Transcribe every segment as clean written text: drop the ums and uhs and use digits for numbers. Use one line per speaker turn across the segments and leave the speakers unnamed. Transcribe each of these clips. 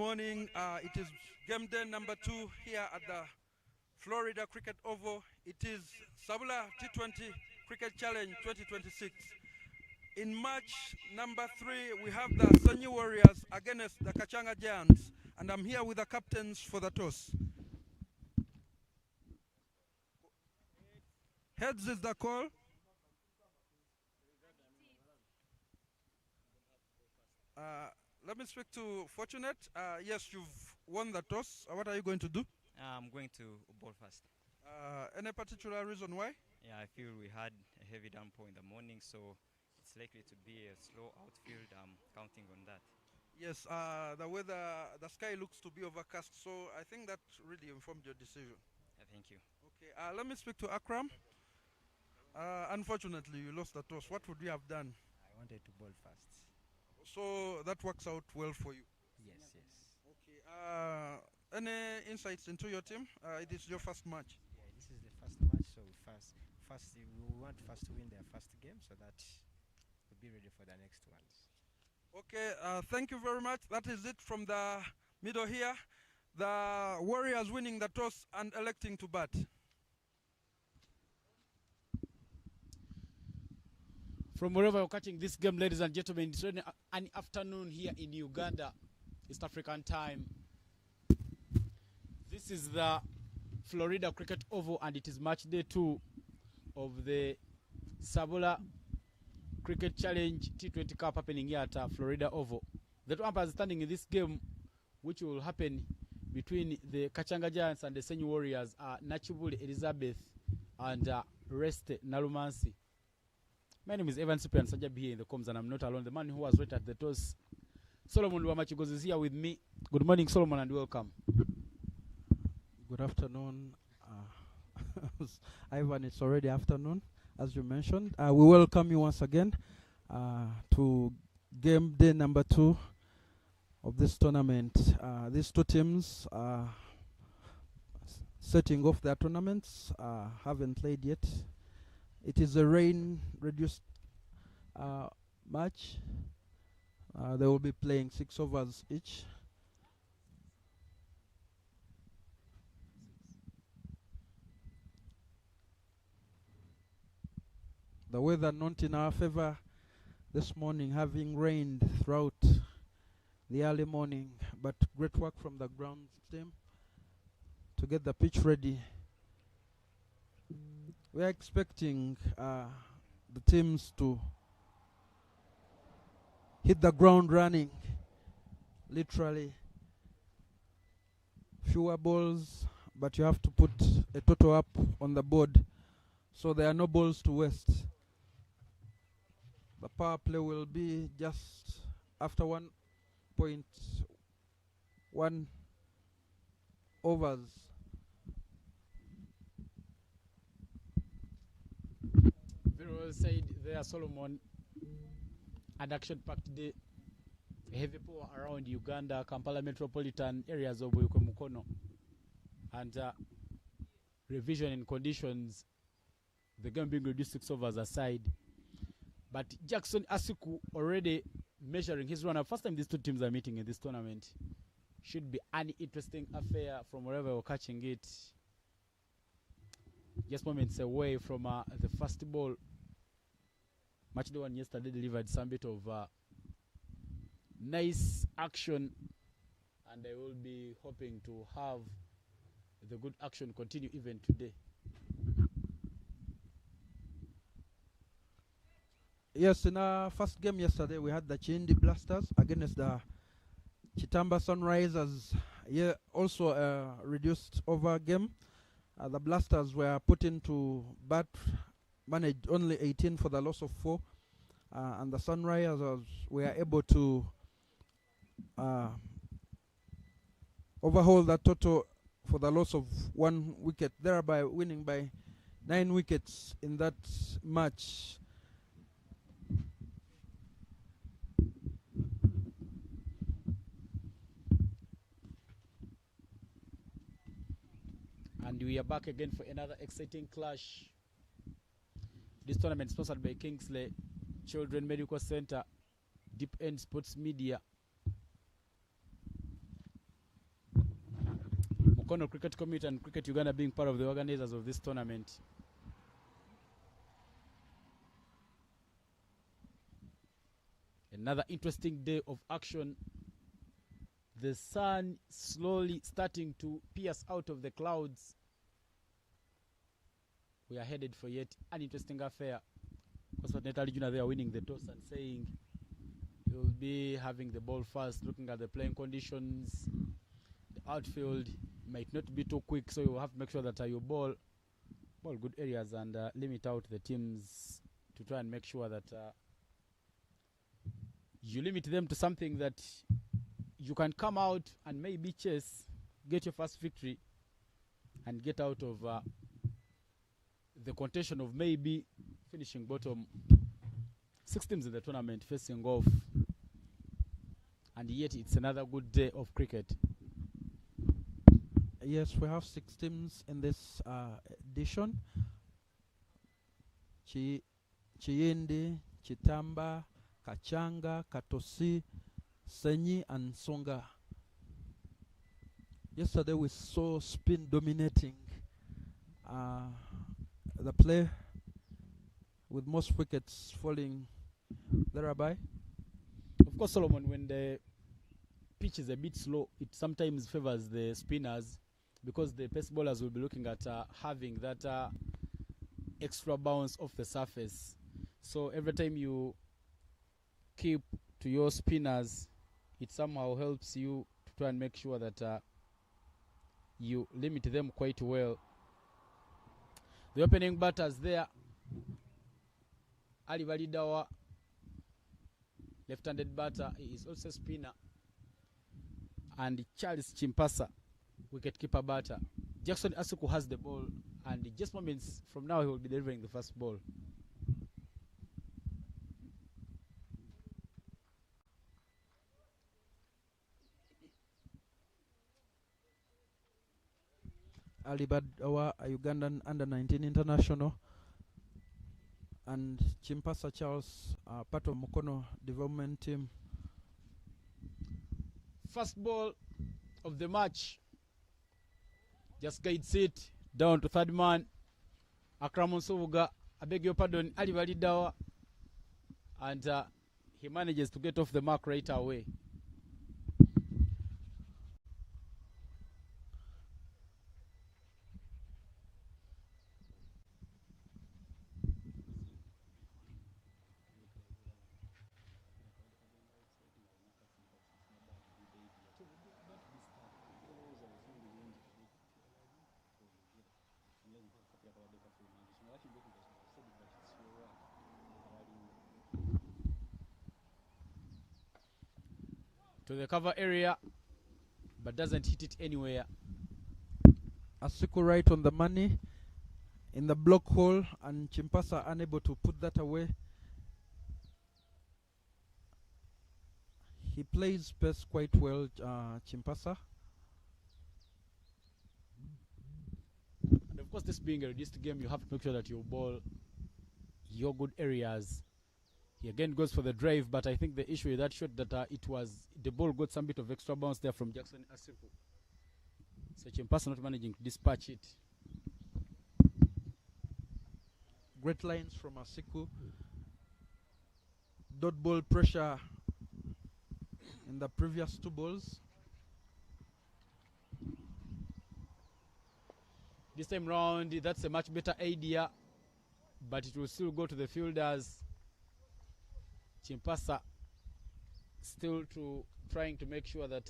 morning. It is game day number 2 here at the Florida Cricket Oval. It is SABULA T20 Cricket Challenge 2026. In match number 3, we have the Ssenyi Warriors against the Kachanga Giants, and I'm here with the captains for the toss. Heads is the call. Let me speak to Fortunate. Yes, you've won the toss. What are you going to do?
I'm going to bowl first.
Any particular reason why?
Yeah, I feel we had a heavy downpour in the morning, so it's likely to be a slow outfield. I'm counting on that.
Yes, the weather, the sky looks to be overcast, so I think that really informed your decision.
Yeah, thank you.
Okay, let me speak to Akram. Unfortunately, you lost the toss. What would you have done?
I wanted to bowl first.
So that works out well for you.
Yes, yes.
Okay. Any insights into your team? It is your first match.
Yeah, this is the first match, so we want first to win their first game so that we'll be ready for the next ones.
Okay, thank you very much. That is it from the middle here. The Warriors winning the toss and electing to bat.
From wherever you're catching this game, ladies and gentlemen, it's an afternoon here in Uganda, East African time. This is the Florida Cricket Oval, and it is match day 2 of the SABULA Cricket Challenge T20 Cup happening here at Florida Oval. The two umpires standing in this game, which will happen between the Kachanga Giants and the Ssenyi Warriors, are Nachibuli Elizabeth and Reste Nalumansi. My name is Evan Cyprian Sajab here in the comms, and I'm not alone. The man who was right at the toss, Solomon Luamachigos, is here with me. Good morning, Solomon, and welcome.
Good afternoon. Ivan, it's already afternoon, as you mentioned. We welcome you once again to game day number 2 of this tournament. These two teams are setting off their tournaments, haven't played yet. It is a rain-reduced match. They will be playing 6 overs each. The weather not in our favor this morning, having rained throughout the early morning, but great work from the ground team to get the pitch ready. We are expecting the teams to hit the ground running, literally. Fewer balls, but you have to put a total up on the board, so there are no balls to waste. The power play will be just after 1.1 overs.
Very well said there, Solomon. An action-packed day. Heavy power around Uganda, Kampala metropolitan areas of Mukono. And revision in conditions, the game being reduced 6 overs aside. But Jackson Asiku already measuring his run-up. First time these two teams are meeting in this tournament. Should be an interesting affair from wherever you're catching it. Just moments away from the first ball. Match day 1 yesterday delivered some bit of nice action, and I will be hoping to have the good action continue even today.
Yes, in our first game yesterday, we had the Chindi Blasters against the Chitamba Sunrisers. Yeah, also a reduced over game. The Blasters were put into bat, managed only 18 for the loss of 4. And the Sunrisers were able to overhaul that total for the loss of 1 wicket, thereby winning by 9 wickets in that match.
And we are back again for another exciting clash. This tournament sponsored by Kingsley Children Medical Center, Deep End Sports Media, Mukono Cricket Committee and Cricket Uganda being part of the organizers of this tournament. Another interesting day of action. The sun slowly starting to pierce out of the clouds. We are headed for yet an interesting affair. Because Netali they are winning the toss and saying you'll be having the ball first, looking at the playing conditions. The outfield might not be too quick, so you have to make sure that you ball good areas and limit out the teams to try and make sure that you limit them to something that you can come out and maybe chase, get your first victory, and get out of the contention of maybe finishing bottom. 6 teams in the tournament facing off, and yet it's another good day of cricket.
Yes, we have 6 teams in this edition. Chiyindi, Chitamba, Kachanga, Katosi, Ssenyi and Songa. Yesterday we saw spin dominating the play, with most wickets falling thereby.
Of course, Solomon, when the pitch is a bit slow, it sometimes favors the spinners because the pace bowlers will be looking at having that extra bounce off the surface. So every time you keep to your spinners, it somehow helps you to try and make sure that you limit them quite well. The opening batters there, Ali Validawa, left-handed batter, he is also a spinner, and Charles Chimpasa, wicket-keeper batter. Jackson Asuku has the ball, and in just moments from now he will be delivering the first ball.
Ali Badawa, a Ugandan under-19 international, and Chimpasa Charles, part of Mukono development team.
First ball of the match. Just guides it down to third man. Akram Nsubuga, I beg your pardon, Ali Validawa, and he manages to get off the mark right away. To the cover area, but doesn't hit it anywhere.
Asuku right on the money in the block hole, and Chimpasa unable to put that away. He plays pace quite well, Chimpasa.
And of course, this being a reduced game, you have to make sure that you ball your good areas. He again goes for the drive, but I think the issue with that shot that the ball got some bit of extra bounce there from Jackson Asuku. So Chimpasa not managing to dispatch it.
Great lines from Asuku. Dot ball pressure in the previous 2 balls.
This time round, that's a much better idea, but it will still go to the fielders. Chimpasa still trying to make sure that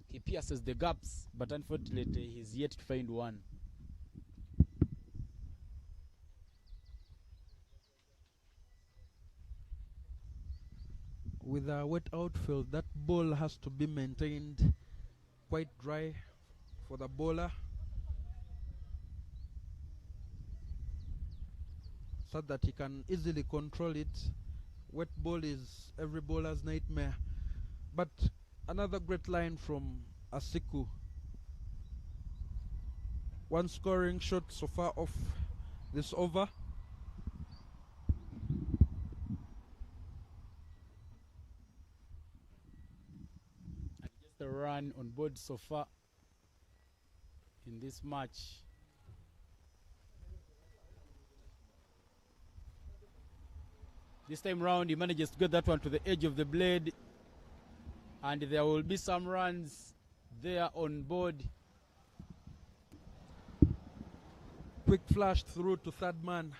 he pierces the gaps, but unfortunately he's yet to find one.
With a wet outfield, that ball has to be maintained quite dry for the bowler, so that he can easily control it. Wet ball is every bowler's nightmare. But another great line from Asuku. One scoring shot so far off this over.
And just a run on board so far. in this match. This time round, he manages to get that one to the edge of the blade, and there will be some runs there on board.
Quick flash through to third man,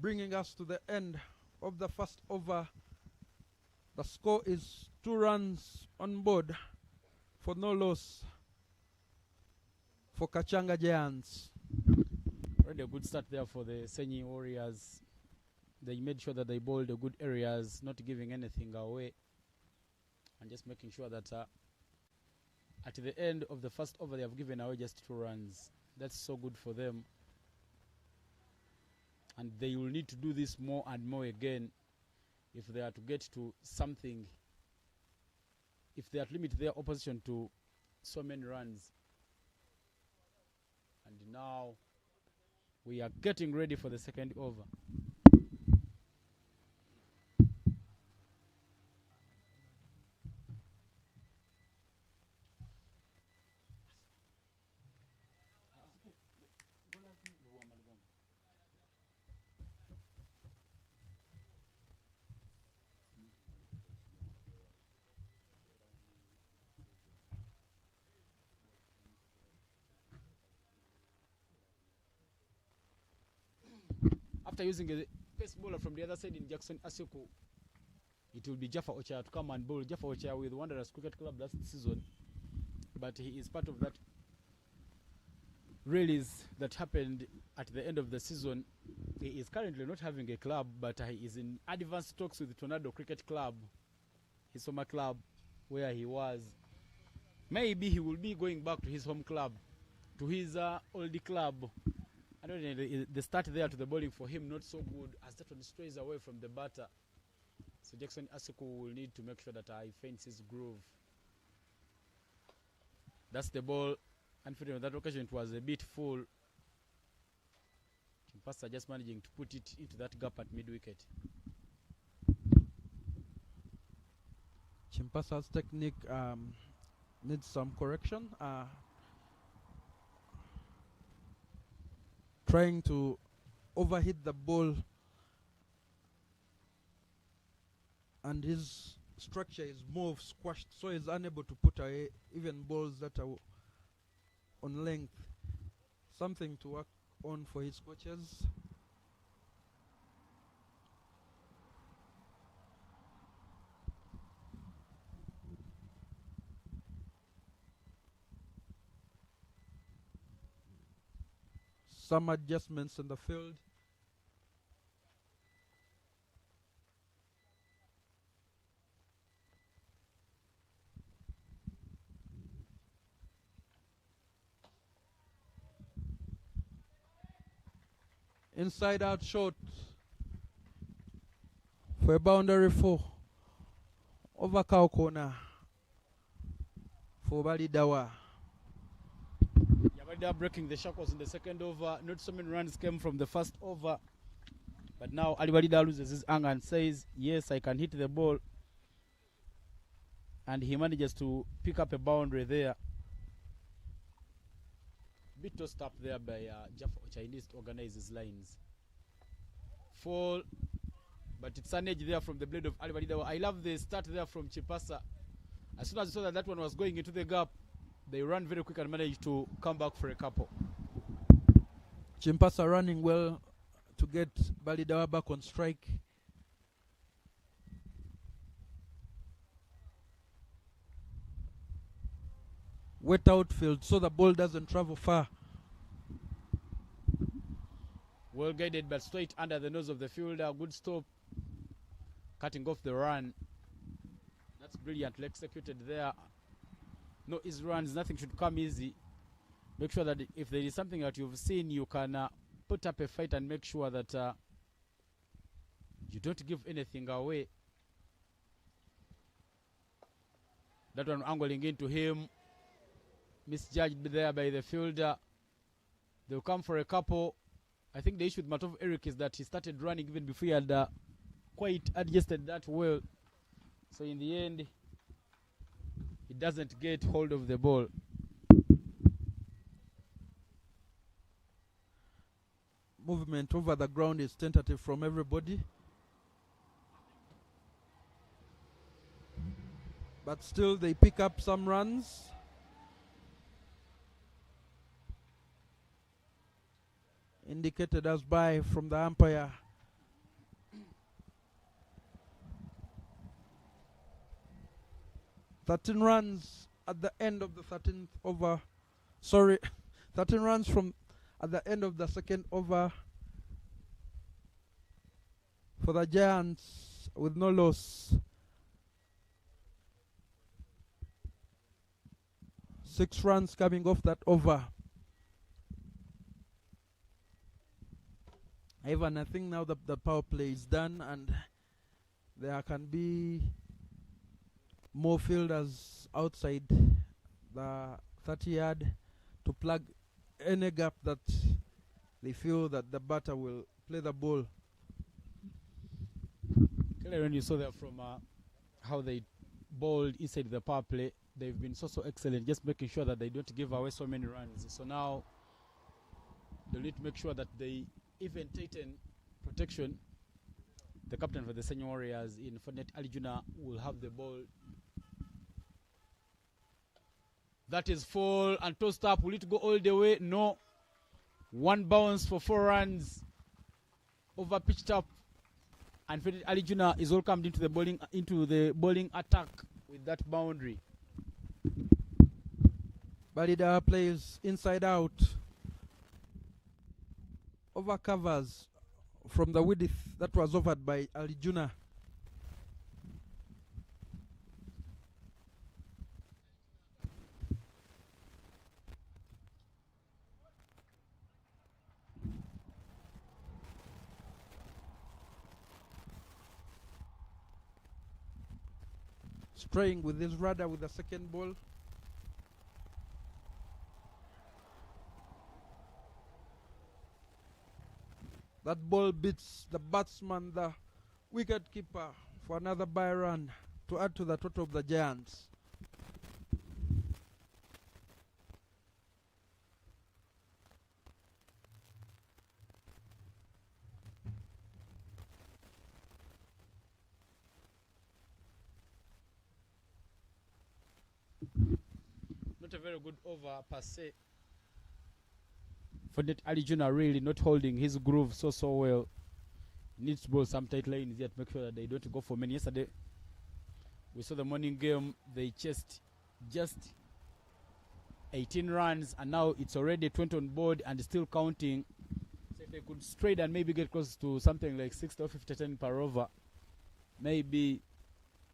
bringing us to the end of the first over. The score is 2 runs on board for no loss for Kachanga Giants.
Already a good start there for the Ssenyi Warriors. They made sure that they bowled the good areas, not giving anything away, and just making sure that at the end of the first over they have given away just 2 runs. That's so good for them, and they will need to do this more and more again if they are to get to something, if they are to limit their opposition to so many runs. And now we are getting ready for the second over. After using a pace bowler from the other side in Jackson Asuku, it will be Jaffa Ocha to come and bowl. Jaffa Ocha with Wanderers Cricket Club last season, but he is part of that release that happened at the end of the season. He is currently not having a club, but he is in advanced talks with Tornado Cricket Club, his former club where he was. Maybe he will be going back to his home club, to his old club. I don't know, the start there to the bowling for him not so good, as that one strays away from the batter. So Jackson Asuku will need to make sure that he finds his groove. That's the ball. Unfortunately, on that occasion it was a bit full. Chimpasa just managing to put it into that gap at mid-wicket.
Chimpasa's technique needs some correction. Trying to overhit the ball, and his structure is more squashed, so he's unable to put away even balls that are on length. Something to work on for his coaches. Some adjustments in the field. Inside out shot for a boundary 4 over cow corner for Balidawa.
They are breaking the shackles in the second over. Not so many runs came from the first over, but now Ali Balida loses his anger and says, yes, I can hit the ball, and he manages to pick up a boundary there. Bit tossed up there by Jaffa Chinese to organize his lines. Fall, but it's an edge there from the blade of Ali Balida. I love the start there from Chipasa. As soon as you saw that one was going into the gap, they ran very quick and managed to come back for a couple.
Chimpasa running well to get Balidawa back on strike. Wet outfield so the ball doesn't travel far.
Well guided but straight under the nose of the fielder. Good stop, cutting off the run. That's brilliantly executed there. No easy runs, nothing should come easy. Make sure that if there is something that you've seen, you can put up a fight and make sure that you don't give anything away. That one angling into him, misjudged there by the fielder. They'll come for a couple. I think the issue with Matov Eric is that he started running even before he had quite adjusted that well. So in the end, he doesn't get hold of the ball.
movement over the ground is tentative from everybody. But still they pick up some runs. Indicated as by from the umpire. Thirteen runs at the end of the 13th over. Sorry, 13 runs from at the end of the second over for the Giants with no loss. 6 runs coming off that over. Even I think now that the power play is done and there can be more fielders outside the 30-yard to plug any gap that they feel that the batter will play the ball.
Clearly, when you saw that from how they bowled inside the power play, they've been so excellent, just making sure that they don't give away so many runs. So now they need to make sure that they even tighten protection. The captain for the Ssenyi Warriors in Fortnite Alijuna will have the ball. That is full and tossed up. Will it go all the way? No. 1 bounce for 4 runs. Over pitched up. And Fortnite Alijuna is welcomed into the bowling attack with that boundary.
Balida plays inside out. Over covers from the width that was offered by Alijuna. Spraying with his rudder with the second ball. That ball beats the batsman, the wicket keeper, for another bye run to add to the total of the Giants.
Not a very good over per se. Fortnite Alijuna really not holding his groove so well. Needs to bowl some tight lines here to make sure that they don't go for many. Yesterday, we saw the morning game. They chased just 18 runs, and now it's already 20 on board and still counting. So if they could straight and maybe get close to something like 60 or 50 10 per over, maybe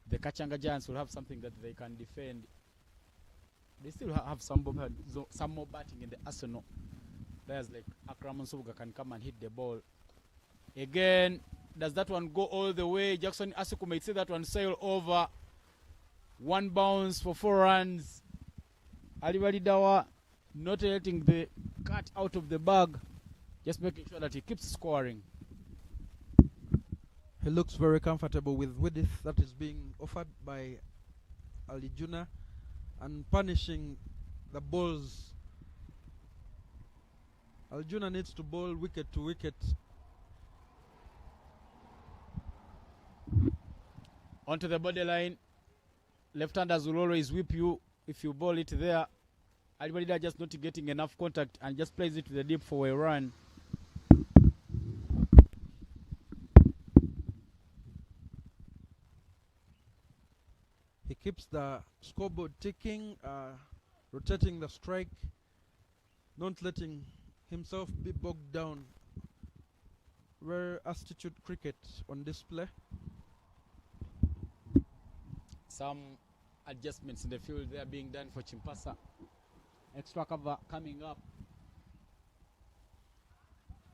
the Kachanga Giants will have something that they can defend. They still have some more batting in the arsenal. Players like Akraman Suga can come and hit the ball. Again, does that one go all the way? Jackson Asuku might see that one sail over. 1 bounce for 4 runs. Alibadi Dawa not letting the cat out of the bag, just making sure that he keeps scoring.
He looks very comfortable with width that is being offered by Alijuna and punishing the balls. Alijuna needs to bowl wicket to wicket.
Onto the borderline. Left-handers will always whip you if you bowl it there. Alibadida just not getting enough contact and just plays it to the deep for a run.
He keeps the scoreboard ticking, rotating the strike, not letting himself be bogged down. Very astute cricket on display.
Some adjustments in the field they are being done for Chimpasa. Extra cover coming up.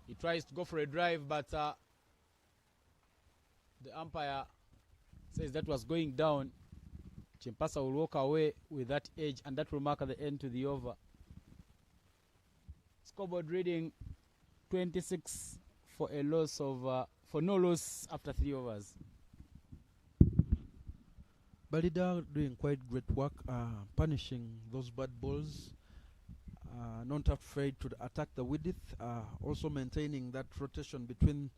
He tries to go for a drive, but the umpire says that was going down. Chimpasa will walk away with that edge, and that will mark at the end to the over. Scoreboard reading 26 for a loss of for no loss after 3 overs.
Balida doing quite great work punishing those bad balls. not afraid to attack the width, also maintaining that rotation between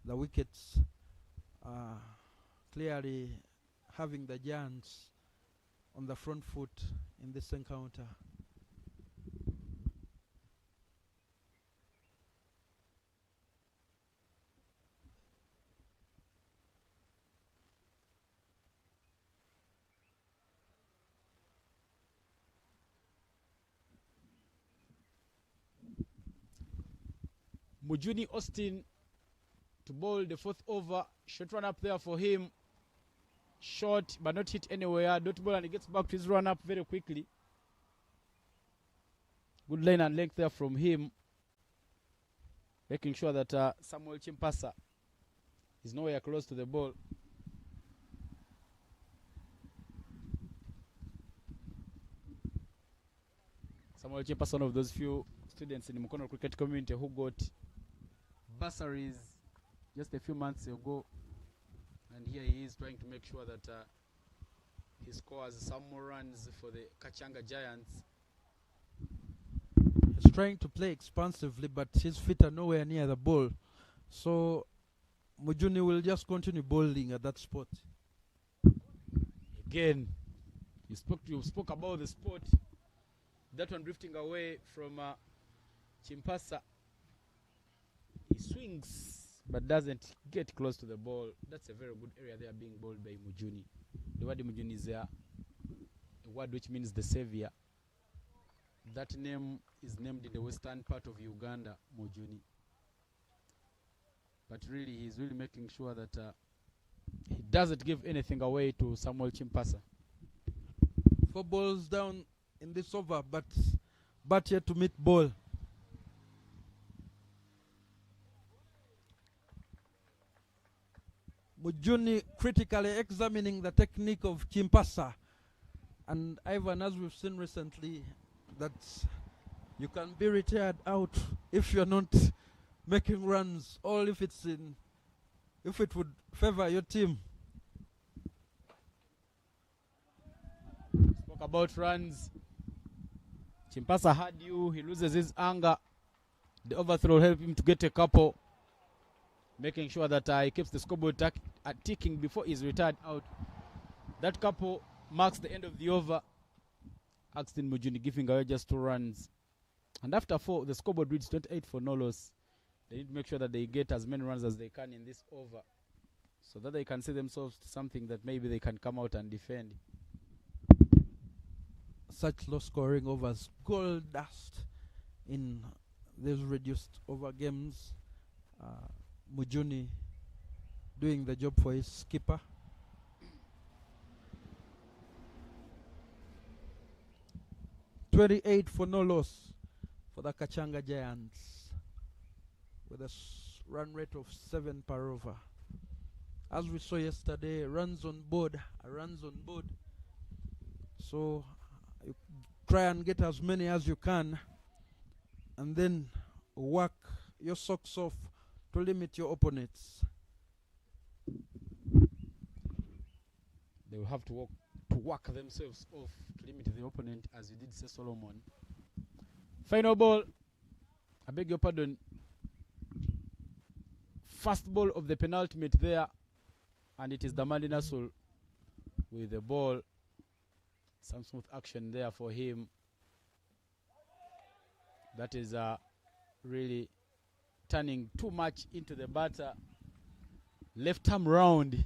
the wickets, clearly having the Giants on the front foot in this encounter.
Mujuni Austin to bowl the 4th over. Short run up there for him. Short but not hit anywhere. Dot ball, and he gets back to his run up very quickly. Good line and length there from him. Making sure that Samuel Chimpasa is nowhere close to the ball. Samuel Chimpasa, one of those few students in the Mukono cricket community who got bursaries just a few months ago, and here he is trying to make sure that he scores some more runs for the Kachanga Giants.
He's trying to play expansively, but his feet are nowhere near the ball, so Mujuni will just continue bowling at that spot.
Again, you spoke about the spot. That one drifting away from Chimpasa. He swings but doesn't get close to the ball. That's a very good area there being bowled by Mujuni. The word Mujuni is there, a word which means the savior. That name is named in the western part of Uganda, Mujuni. But really, he's really making sure that he doesn't give anything away to Samuel Chimpasa.
4 balls down in this over, but yet to meet ball. Mujuni critically examining the technique of Chimpasa. And Ivan, as we've seen recently, that you can be retired out if you're not making runs, or if it would favor your team.
Spoke about runs. Chimpasa had you. He loses his anger. The overthrow helped him to get a couple, making sure that he keeps the scoreboard ticking before he's retired out. That couple marks the end of the over. Axton Mujuni giving away just 2 runs. And after 4, the scoreboard reads 28 for no loss. They need to make sure that they get as many runs as they can in this over, so that they can see themselves to something that maybe they can come out and defend.
Such low scoring overs, gold dust in these reduced over games. Mujuni doing the job for his skipper. $28 for no loss for the Kachanga Giants, with a run rate of 7 per over. As we saw yesterday, runs on board, runs on board. So you try and get as many as you can, and then work your socks off to limit your opponents.
They will have to work themselves off to limit the opponent, as you did say, Solomon. Final ball. I beg your pardon. First ball of the penultimate there, and it is Damandi Nasul with the ball. Some smooth action there for him. That is really turning too much into the batter. Left arm round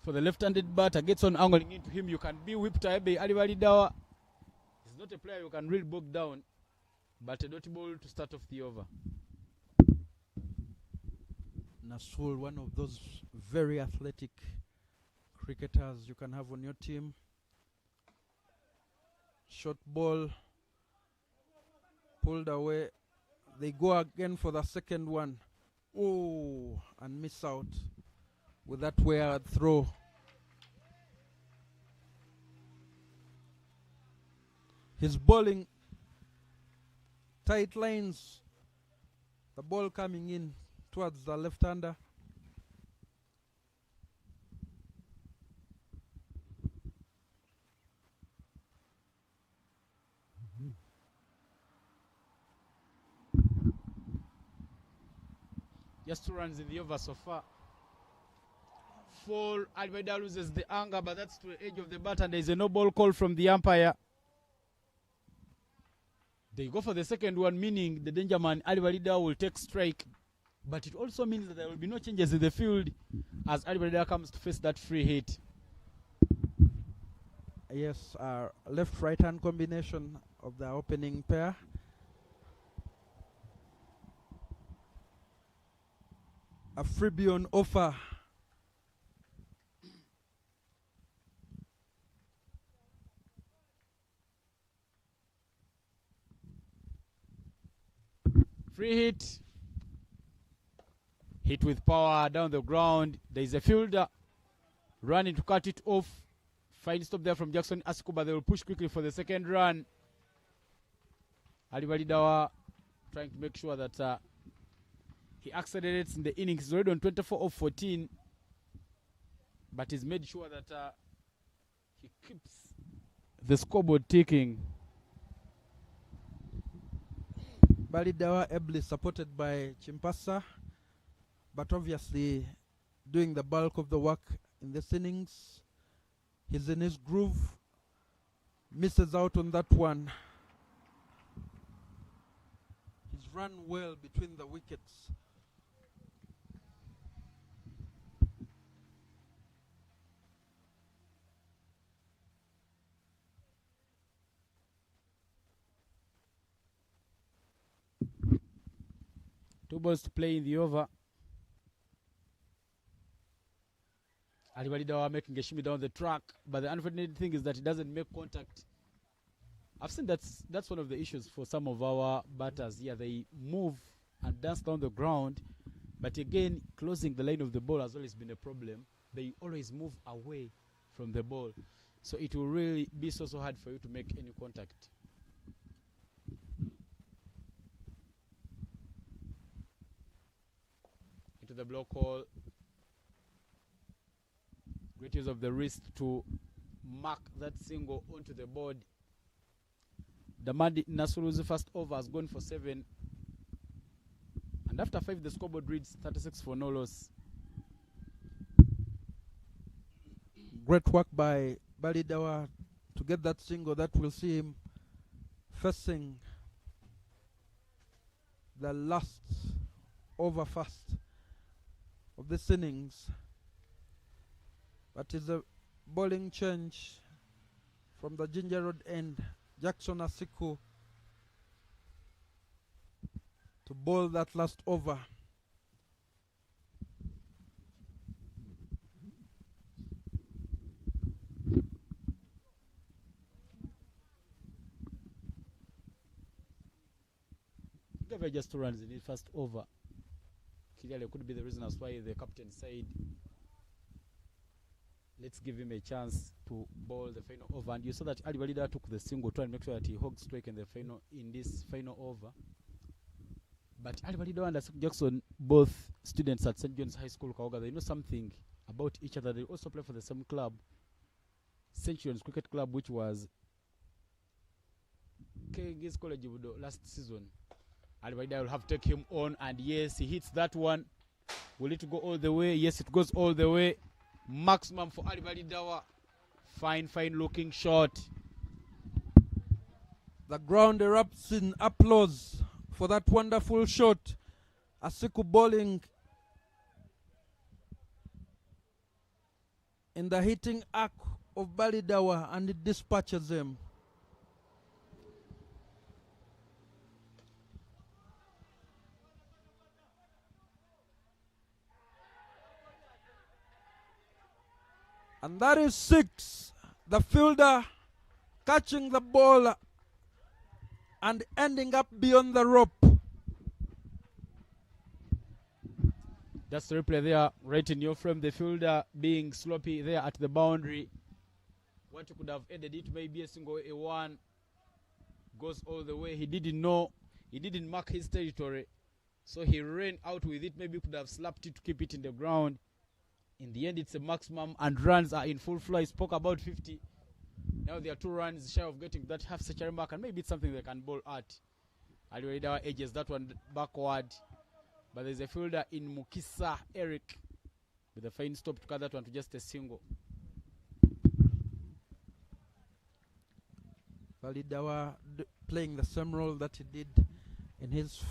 for the left-handed batter. Gets on angling into him. You can be whipped. Alibali Dawa. He's not a player you can really bog down, but a dot ball to start off the over.
Nasul, one of those very athletic cricketers you can have on your team. Short ball pulled away. They go again for the second one. Oh, and miss out with that weird throw. He's bowling tight lines. The ball coming in towards the left-hander.
Just 2 runs in the over so far. 4, Almeida loses the anger, but that's to the edge of the bat, and there is a no ball call from the umpire. They go for the second one, meaning the danger man Almeida will take strike, but it also means that there will be no changes in the field as Almeida comes to face that free hit.
Yes, left-right hand combination of the opening pair. A freebie on offer.
Free hit. Hit with power down the ground. There is a fielder running to cut it off. Fine stop there from Jackson Asiku, but they will push quickly for the second run. Ali Validawa trying to make sure that he accelerates in the innings. He's already on 24 of 14, but he's made sure that he keeps the scoreboard ticking.
Balidawa ably supported by Chimpasa, but obviously doing the bulk of the work in this innings. He's in his groove, misses out on that one. He's run well between the wickets.
Two balls to play in the over. Ali Validawa making a shimmy down the track, but the unfortunate thing is that he doesn't make contact. I've seen that's one of the issues for some of our batters. Yeah, they move and dance down the ground, but again, closing the line of the ball has always been a problem. They always move away from the ball, so it will really be so hard for you to make any contact. Into the block call. Great use of the wrist to mark that single onto the board. Damadi Nasuru's first over has gone for 7. And after 5, the scoreboard reads 36 for no loss.
Great work by Balidawa to get that single that will see him facing the last over first of this innings. But it's a bowling change from the Ginger Road end. Jackson Asiku to bowl that last over.
Gave just 2 runs in the first over. Clearly could be the reason as why the captain said, let's give him a chance to bowl the final over. And you saw that Ali Valida took the single to and make sure that he hogged strike in this final over. But Ali Valida and Jackson, both students at St. John's High School, Kaoga, they know something about each other. They also play for the same club, St. John's Cricket Club, which was King's College last season. Ali Valida will have to take him on, and yes, he hits that one. Will it go all the way? Yes, it goes all the way. Maximum for Ali Validawa. Fine looking shot.
The ground erupts in applause for that wonderful shot. Asiku bowling in the hitting arc of Balidawa, and it dispatches him. And that is 6. The fielder catching the ball and ending up beyond the rope.
That's the replay there, right in your frame. The fielder being sloppy there at the boundary. What you could have added it, maybe a single A1 goes all the way. He didn't know, he didn't mark his territory, so he ran out with it. Maybe could have slapped it to keep it in the ground. In the end, it's a maximum, and runs are in full flow. I spoke about 50. Now they are 2 runs shy of getting that half century mark, and maybe it's something they can bowl at. Aliweda edges that one backward. But there's a fielder in Mukisa Eric with a fine stop to cut that one to just a single.
Balidawa playing the same role that he did in his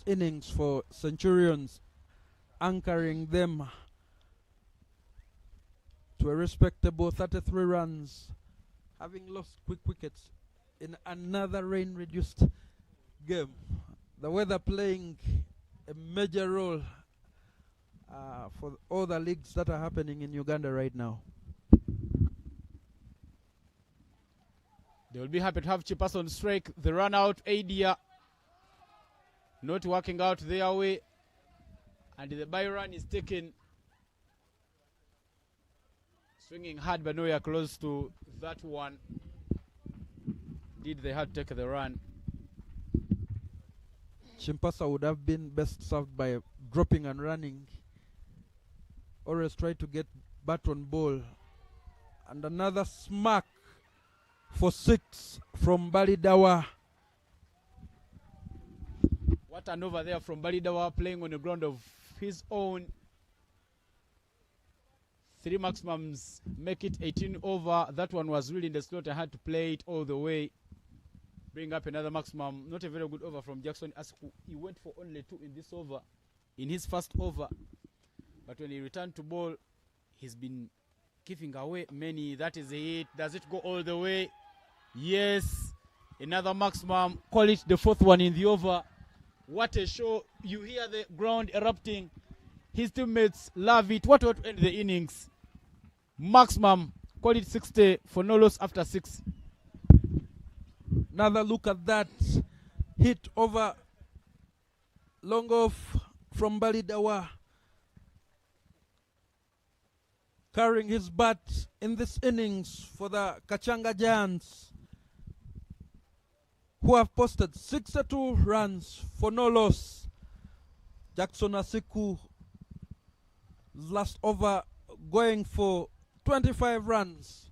innings for Centurions, anchoring them to a respectable 33 runs, having lost quick wickets in another rain-reduced game. The weather playing a major role for all the leagues that are happening in Uganda right now.
They will be happy to have Chipas on strike. The run out, Adia not working out their way. And the by run is taken. Swinging hard, but nowhere close to that one. Did they have to take the run?
Chimpasa would have been best served by dropping and running. Always try to get bat on ball. And another smack for 6 from Balidawa.
What an over there from Balidawa, playing on the ground of his own. 3 maximums make it 18 over. That one was really in the slot. I had to play it all the way. Bring up another maximum. Not a very good over from Jackson Asku. He went for only 2 in this over, in his first over. But when he returned to ball, he's been giving away many. That is it. Does it go all the way? Yes. Another maximum. Call it the 4th one in the over. What a show. You hear the ground erupting. His teammates love it. What would end the innings? Maximum. Call it 60 for no loss after 6.
Another look at that. Hit over long off from Balidawa. Carrying his bat in this innings for the Kachanga Giants, who have posted 62 runs for no loss. Jackson Asiku last over going for 25 runs.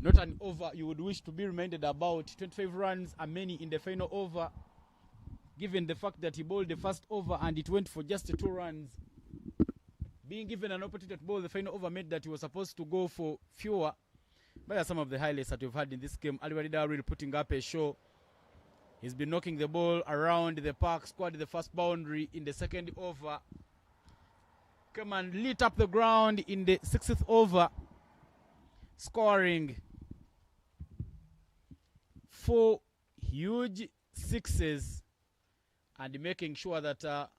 Not an over you would wish to be reminded about. 25 runs are many in the final over, given the fact that he bowled the first over and it went for just 2 runs. Being given an opportunity to bowl the final over meant that he was supposed to go for fewer. But are some of the highlights that we've had in this game. Alibarida really putting up a show. He's been knocking the ball around the park, scored the first boundary in the second over. Come and lit up the ground in the 6th over, scoring 4 huge 6s and making sure that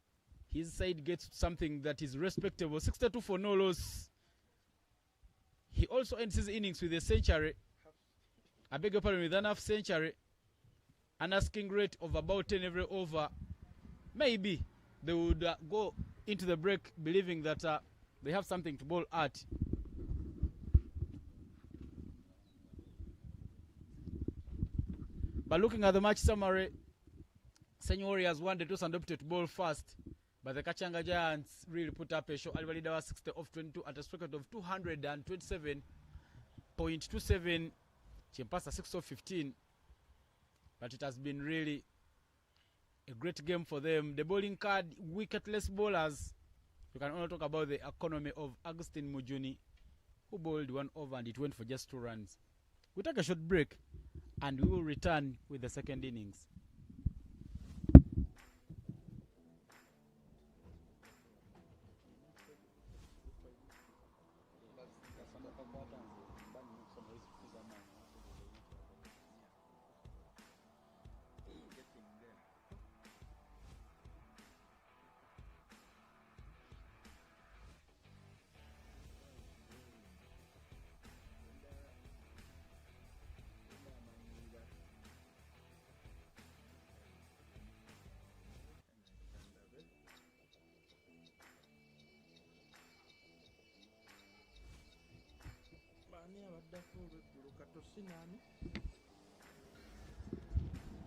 his side gets something that is respectable. 62 for no loss. He also ends his innings with a century. I beg your pardon, with an half century. An asking rate of about 10 every over. Maybe they would go into the break believing that they have something to bowl at. But looking at the match summary, Ssenyi Warriors won the toss and opted to bowl first. But the Kachanga Giants really put up a show. Alibarida was 60 off 22 at a strike rate of 227.27. Chimpasa 6 off 15. But it has been really a great game for them. The bowling card, wicketless bowlers. You can only talk about the economy of Augustine Mujuni, who bowled 1 over and it went for just 2 runs. We'll take a short break and we will return with the second innings.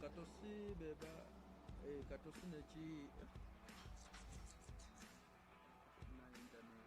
Katosi beba katosi nechi na internet.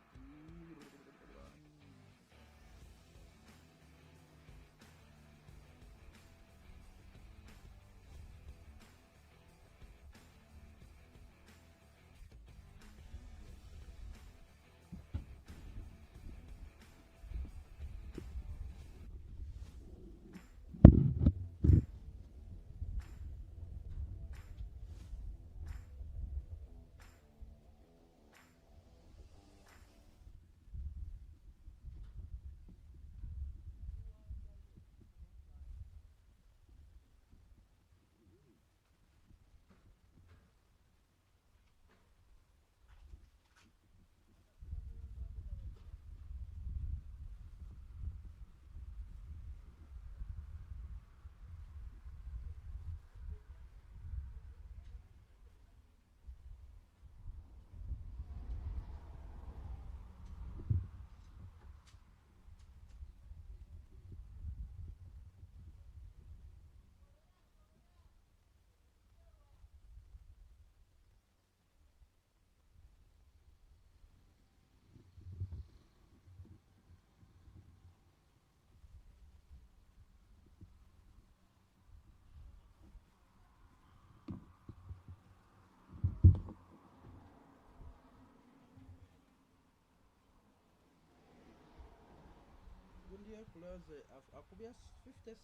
India players akubya 56.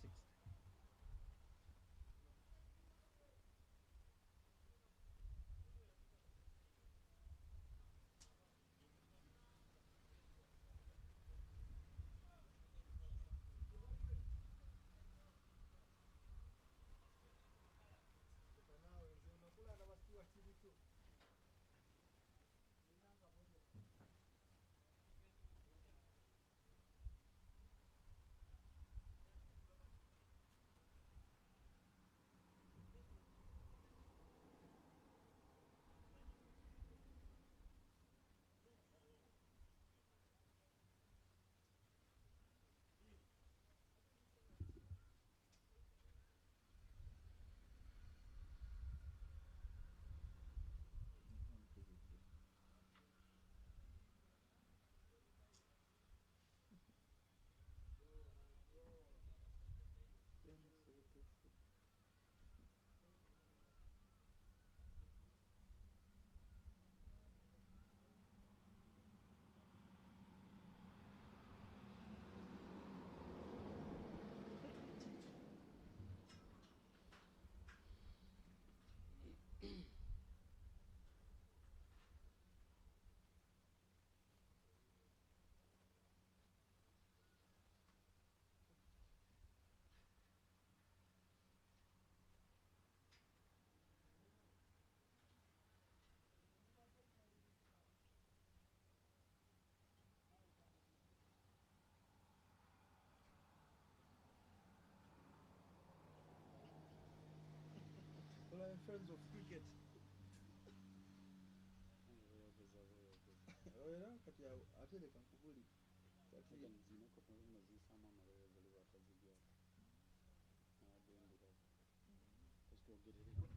Friends of cricket. Era kati atereka nkubuli kati zinako pamwe zisama amalebe batazigya agendera kositogerere.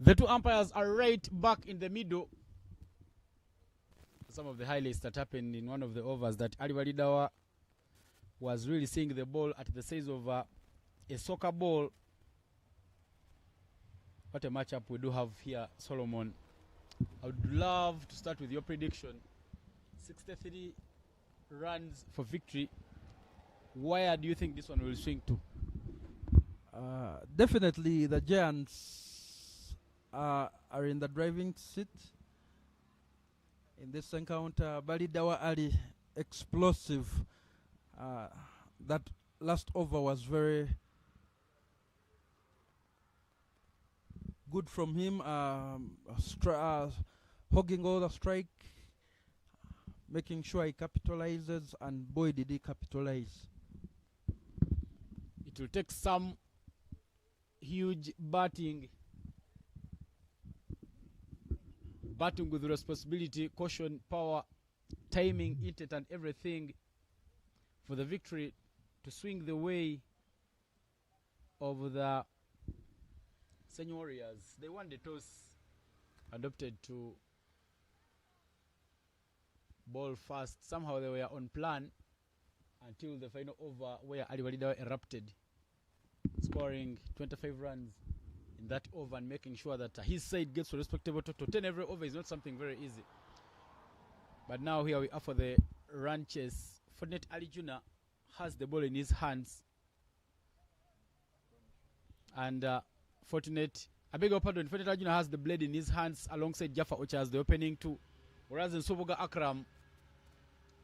The two umpires are right back in the middle. Some of the highlights that happened in one of the overs that Ali Walidawa was really seeing the ball at the size of a soccer ball. What a matchup we do have here, Solomon. I would love to start with your prediction. 63 runs for victory. Where do you think this one will swing to?
Definitely the Giants are in the driving seat in this encounter. Balidawa Ali, explosive. That last over was very good from him, hogging all the strike, making sure he capitalizes, and boy did he capitalize.
It will take some huge batting with responsibility, caution, power, timing, intent, and everything for the victory to swing the way of the Ssenyi Warriors. They won the toss and opted to ball first. Somehow they were on plan until the final over, where Ali Walida erupted, scoring 25 runs in that over and making sure that his side gets a respectable total. 10 every over is not something very easy. But now here we are for the run chase. Fortunate Ali Juna has the ball in his hands. And Fortunate Ali Juna has the blade in his hands alongside Jaffa Ocha as the opening two. Whereas in Soboga Akram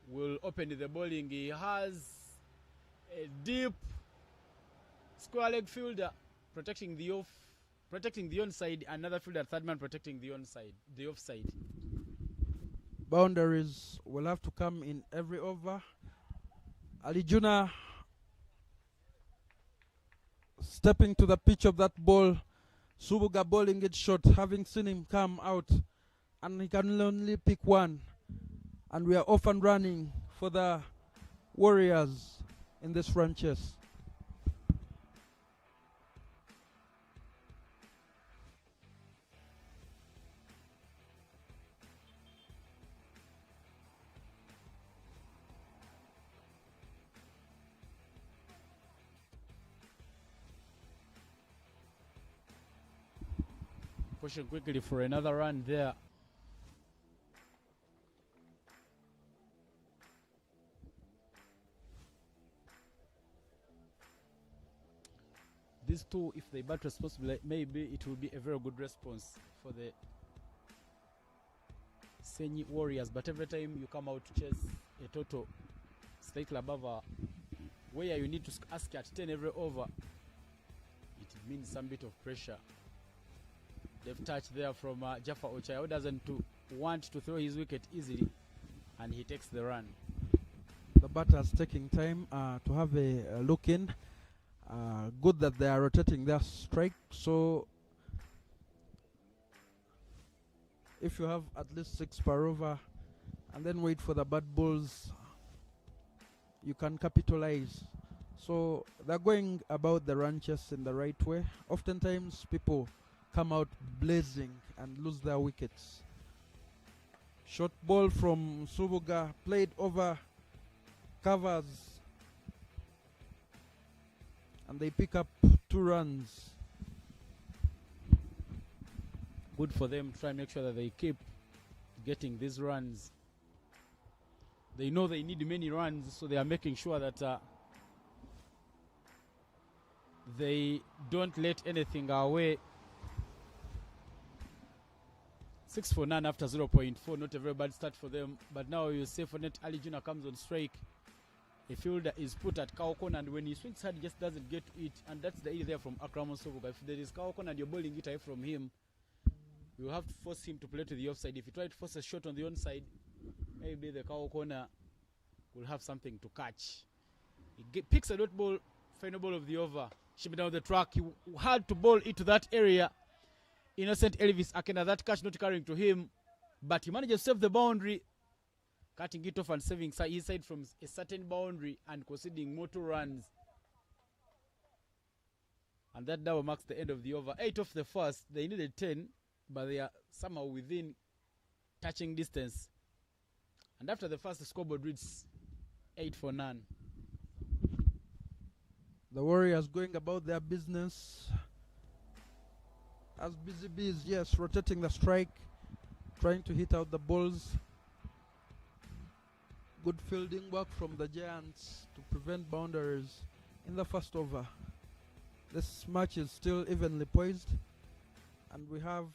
will open the bowling. He has a deep square leg fielder protecting the onside, another fielder, third man protecting the offside.
Boundaries will have to come in every over. Ali Juna stepping to the pitch of that ball. Subuga bowling it short, having seen him come out, and he can only pick one. And we are off and running for the Warriors in this run chase.
Pushing quickly for another run there. These two, if they bat responsibly, maybe it will be a very good response for the Ssenyi Warriors. But every time you come out to chase a total slightly above where you need to ask at 10 every over, it means some bit of pressure. They've touched there from Jaffa Ocha, who doesn't want to throw his wicket easily, and he takes the run.
The batter's taking time to have a look in. Good that they are rotating their strike, so if you have at least 6 per over and then wait for the bad balls, you can capitalize. So they're going about the run chase in the right way. Oftentimes people come out blazing and lose their wickets. Short ball from Subuga, played over covers, and they pick up 2 runs.
Good for them. Try and make sure that they keep getting these runs. They know they need many runs, so they are making sure that they don't let anything away. 6 for none after 0.4. Not a very bad start for them. But now you say Fortunate Ali Juna comes on strike. A fielder is put at Kaokon, and when he swings hard, he just doesn't get to it. And that's the idea there from Akram Sobuga. If there is Kaokon and you're bowling it away from him, you have to force him to play to the offside. If you try to force a shot on the onside, maybe the Kaokona will have something to catch. He picks a dot ball, final ball of the over. Shipping down the track. He had to bowl it to that area. Innocent Elvis Akena, that catch not carrying to him, but he manages to save the boundary, cutting it off and saving his side from a certain boundary and conceding more 2 runs. And that now marks the end of the over. 8 of the first. They needed 10, but they are somehow within touching distance. And after the first, the scoreboard reads 8 for none.
The Warriors going about their business as busy bees, yes, rotating the strike, trying to hit out the balls. Good fielding work from the Giants to prevent boundaries in the first over. This match is still evenly poised, and we have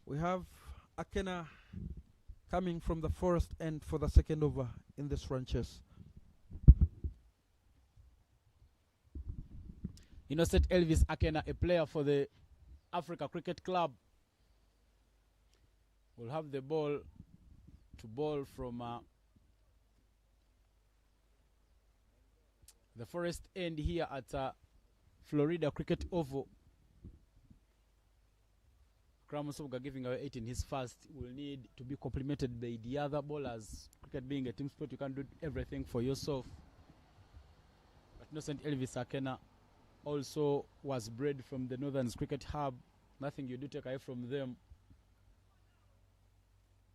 we have Akena coming from the forest end for the second over in this run chase.
Innocent Elvis Akena, a player for the Africa Cricket Club. will have the ball to ball from the forest end here at Florida Cricket Oval. Kramusuga giving away 8 in his first will need to be complemented by the other bowlers. Cricket being a team sport, you can't do everything for yourself. But Innocent Elvis Akena also was bred from the Northern Cricket Hub. Nothing you do take away from them.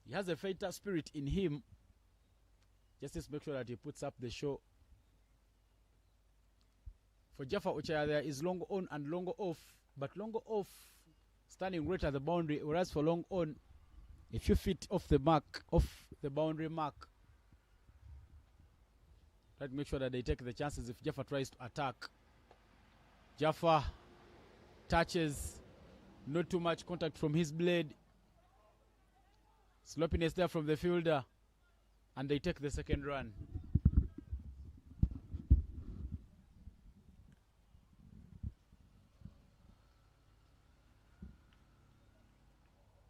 He has a fighter spirit in him. Just make sure that he puts up the show. For Jaffa Ochaya, there is long on and long off. But long off standing right at the boundary, whereas for long on, a few feet off the mark, off the boundary mark. Let's make sure that they take the chances if Jaffa tries to attack. Jaffa touches, not too much contact from his blade. Sloppiness there from the fielder, and they take the second run.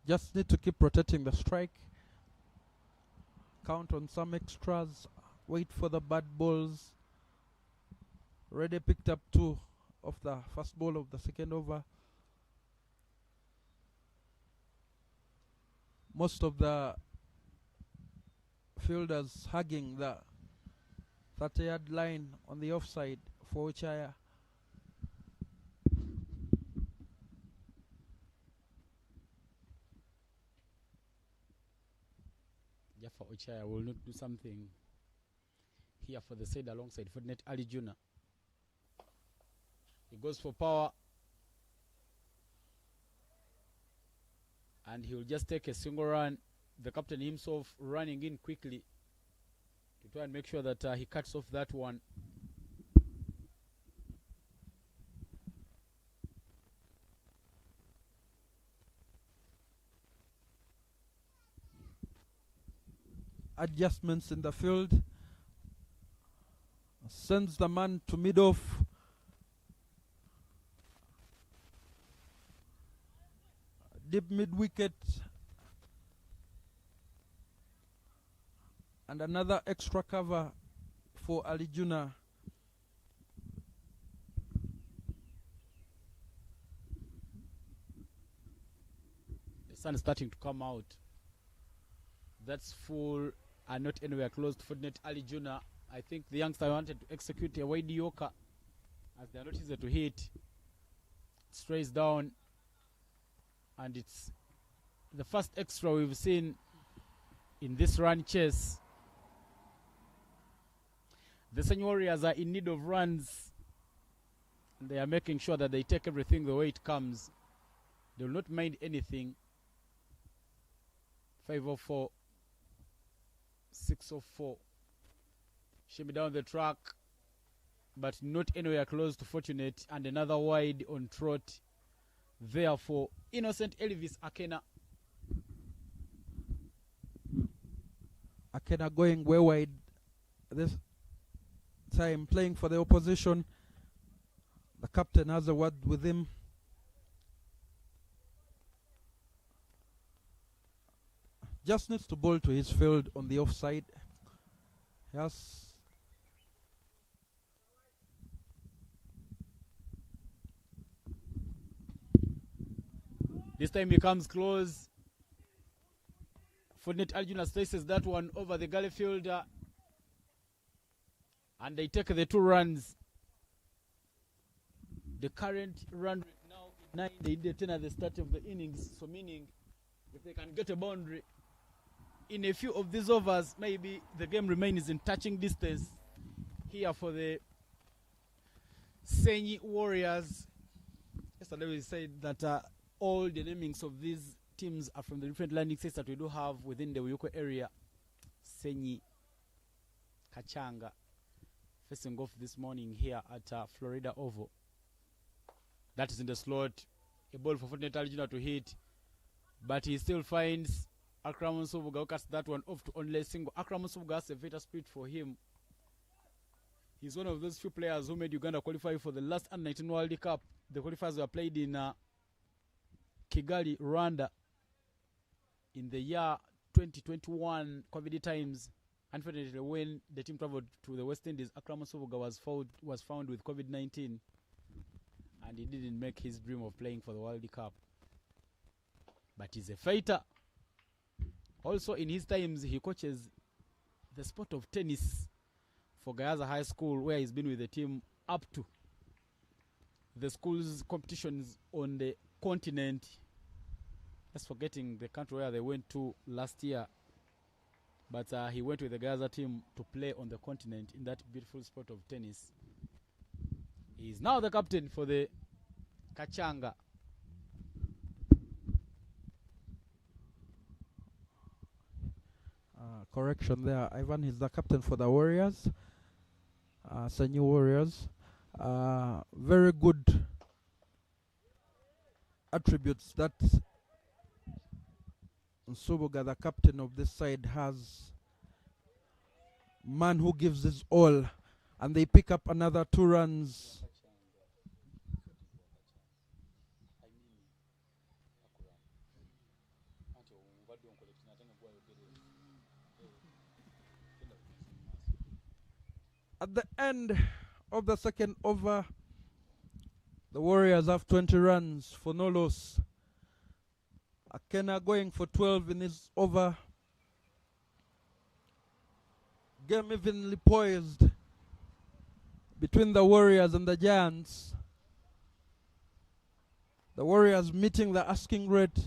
Just need to keep protecting the strike. Count on some extras. Wait for the bad balls. Already picked up 2 of the first ball of the second over. Most of the fielders hugging the 30-yard line on the offside for Ochaya.
Jaffa Ochaya will not do something here for the side alongside Fortinet Ali Juna. He goes for power. And he will just take a single run. The captain himself running in quickly to try and make sure that he cuts off that one.
Adjustments in the field. Sends the man to mid-off. Deep mid-wicket. And another extra cover for Ali Juna.
The sun is starting to come out. That's full and not anywhere close to Fortinet Ali Juna. I think the youngster wanted to execute a wide yorker as they are not easy to hit. It strays down, and it's the first extra we've seen in this run chase. The Ssenyi Warriors are in need of runs, and they are making sure that they take everything the way it comes. They will not mind anything. 504, 604. Shimmy down the track, but not anywhere close to Fortunate, and another wide on trot. Therefore, Innocent Elvis Akena.
Akena going way wide this time, playing for the opposition. The captain has a word with him. Just needs to bowl to his field on the offside. Yes.
This time he comes close. Fortinet Aljuna places that one over the gully fielder, and they take the 2 runs. The current run rate now is 9. They did 10 at the start of the innings, so meaning if they can get a boundary in a few of these overs, maybe the game remains in touching distance here for the Ssenyi Warriors. Yesterday we said that all the namings of these teams are from the different landing states that we do have within the Uyoko area. Ssenyi, Kachanga, facing off this morning here at Florida Oval. That is in the slot. A ball for Fortinet Aljuna to hit, but he still finds Akram Nsubuga, who cuts that one off to only a single. Akram Nsubuga has a better speed for him. He's one of those few players who made Uganda qualify for the last under-19 World Cup. The qualifiers were played in Kigali, Rwanda, in the year 2021 COVID times. Unfortunately, when the team traveled to the West Indies, Akram Subuga was found with COVID-19, and he didn't make his dream of playing for the World Cup. But he's a fighter. Also, in his times, he coaches the sport of tennis for Gayaza High School, where he's been with the team up to the school's competitions on the continent. Just forgetting the country where they went to last year. But he went with the Gaza team to play on the continent in that beautiful sport of tennis. He is now the captain for the Kachanga.
Correction there, Ivan is the captain for the Warriors, Ssenyi Warriors. Very good attributes that Subuga, the captain of this side, has. Man who gives his all, and they pick up another 2 runs. At the end of the second over, the Warriors have 20 runs for no loss. Akena going for 12 in his over. Game evenly poised between the Warriors and the Giants. The Warriors meeting the asking rate.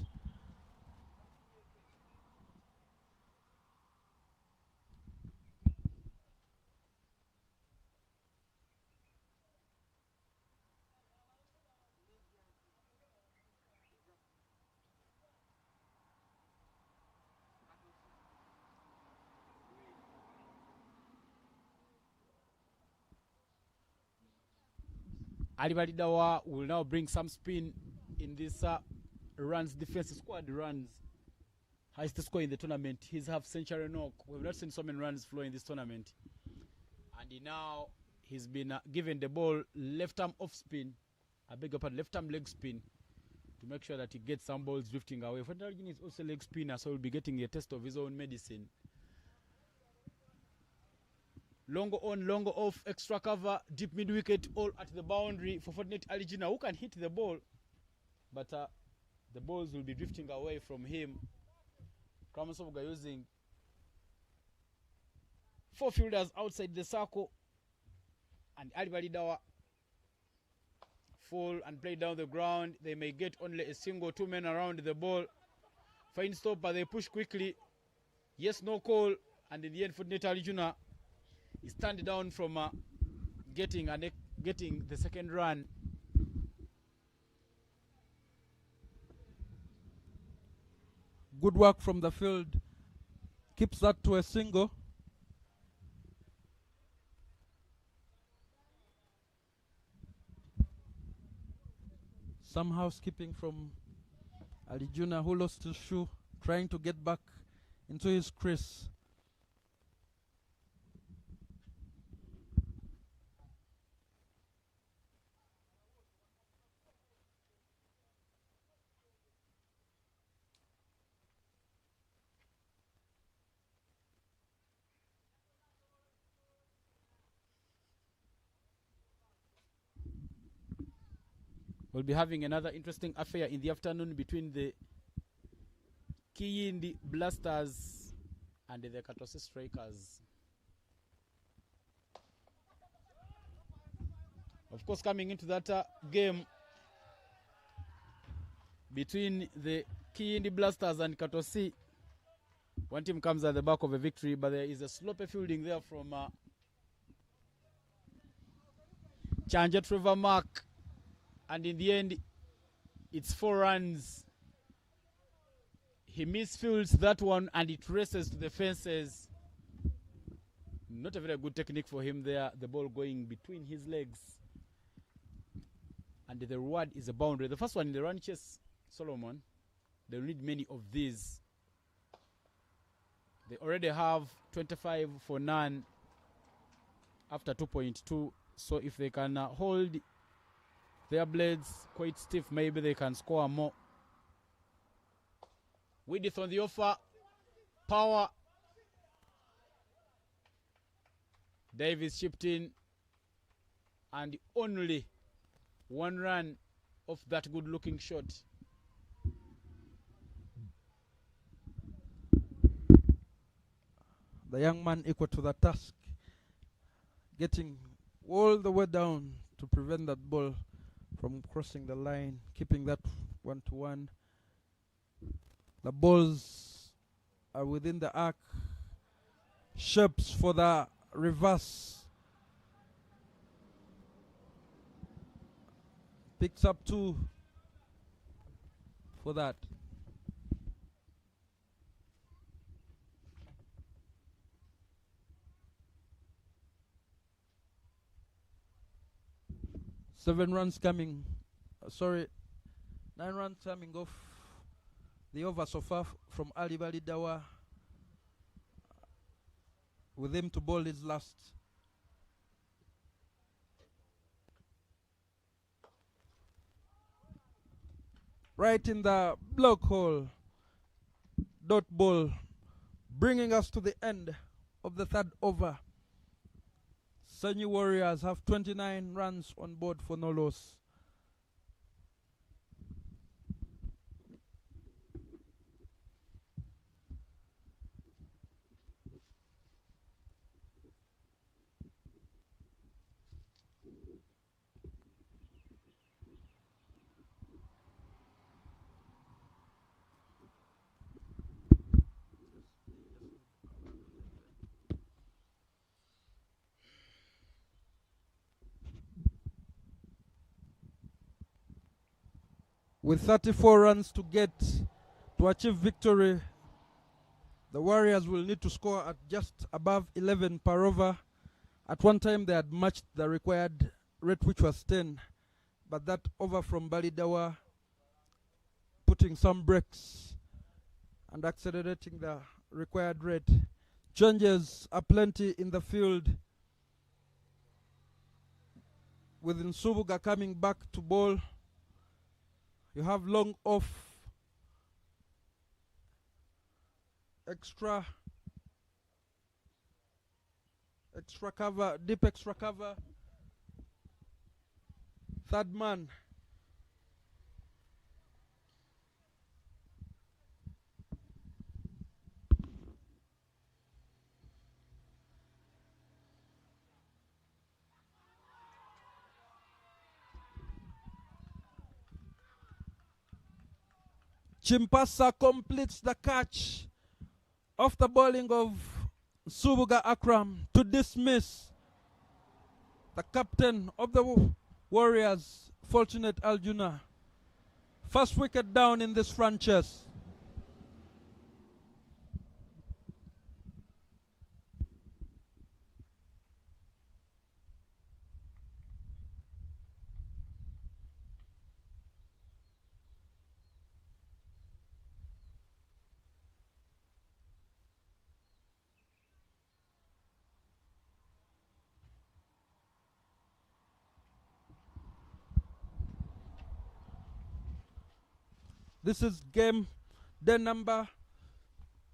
Ali Balidawa will now bring some spin in this runs defense squad runs. Highest score in the tournament. His half-century knock. We've not seen so many runs flow in this tournament. And he's been given the ball left arm off spin. I beg your pardon, left arm leg spin, to make sure that he gets some balls drifting away. Federal is also leg spinner, so he'll be getting a test of his own medicine. Longer on, longer off, extra cover, deep mid wicket, all at the boundary for Fortnite Aligina, who can hit the ball, but the balls will be drifting away from him. Kramasovuga using 4 fielders outside the circle, and Ali Balidawa fall and play down the ground. They may get only a single 2 men around the ball. Fine stopper, they push quickly. Yes, no call, and in the end, Fortnite Aligina is turned down from getting the second run.
Good work from the field. Keeps that to a single. Somehow skipping from Alijuna, who lost his shoe, trying to get back into his crease.
We'll be having another interesting affair in the afternoon between the Kiyindi Blasters and the Katose Strikers. Of course, coming into that game between the Kiyindi Blasters and Katose, one team comes at the back of a victory, but there is a sloppy fielding there from Chanja Trevor Mark. And in the end, it's 4 runs. He misfields that one and it races to the fences. Not a very good technique for him there. The ball going between his legs. And the reward is a boundary. The first one in the run chase, Solomon. They'll need many of these. They already have 25 for none after 2.2. So if they can hold their blades quite stiff, maybe they can score more. Width on the offer. Power. Davis chipped in. And only one run of that good looking shot.
The young man equal to the task, getting all the way down to prevent that ball from crossing the line, keeping that 1-1. The balls are within the arc. Shapes for the reverse. Picks up 2 for that. Nine runs coming off the over so far from Ali Balidawa, with him to bowl his last. Right in the block hole. Dot ball, bringing us to the end of the third over. Ssenyi Warriors have 29 runs on board for no loss. With 34 runs to achieve victory, the Warriors will need to score at just above 11 per over. At one time they had matched the required rate, which was 10, but that over from Balidawa putting some brakes and accelerating the required rate. Changes are plenty in the field, with Nsubuga coming back to bowl. You have long off, extra cover, deep extra cover. Third man. Chimpasa completes the catch off the bowling of Subuga Akram to dismiss the captain of the Warriors, Fortunate Aljuna. First wicket down in this franchise. This is game day number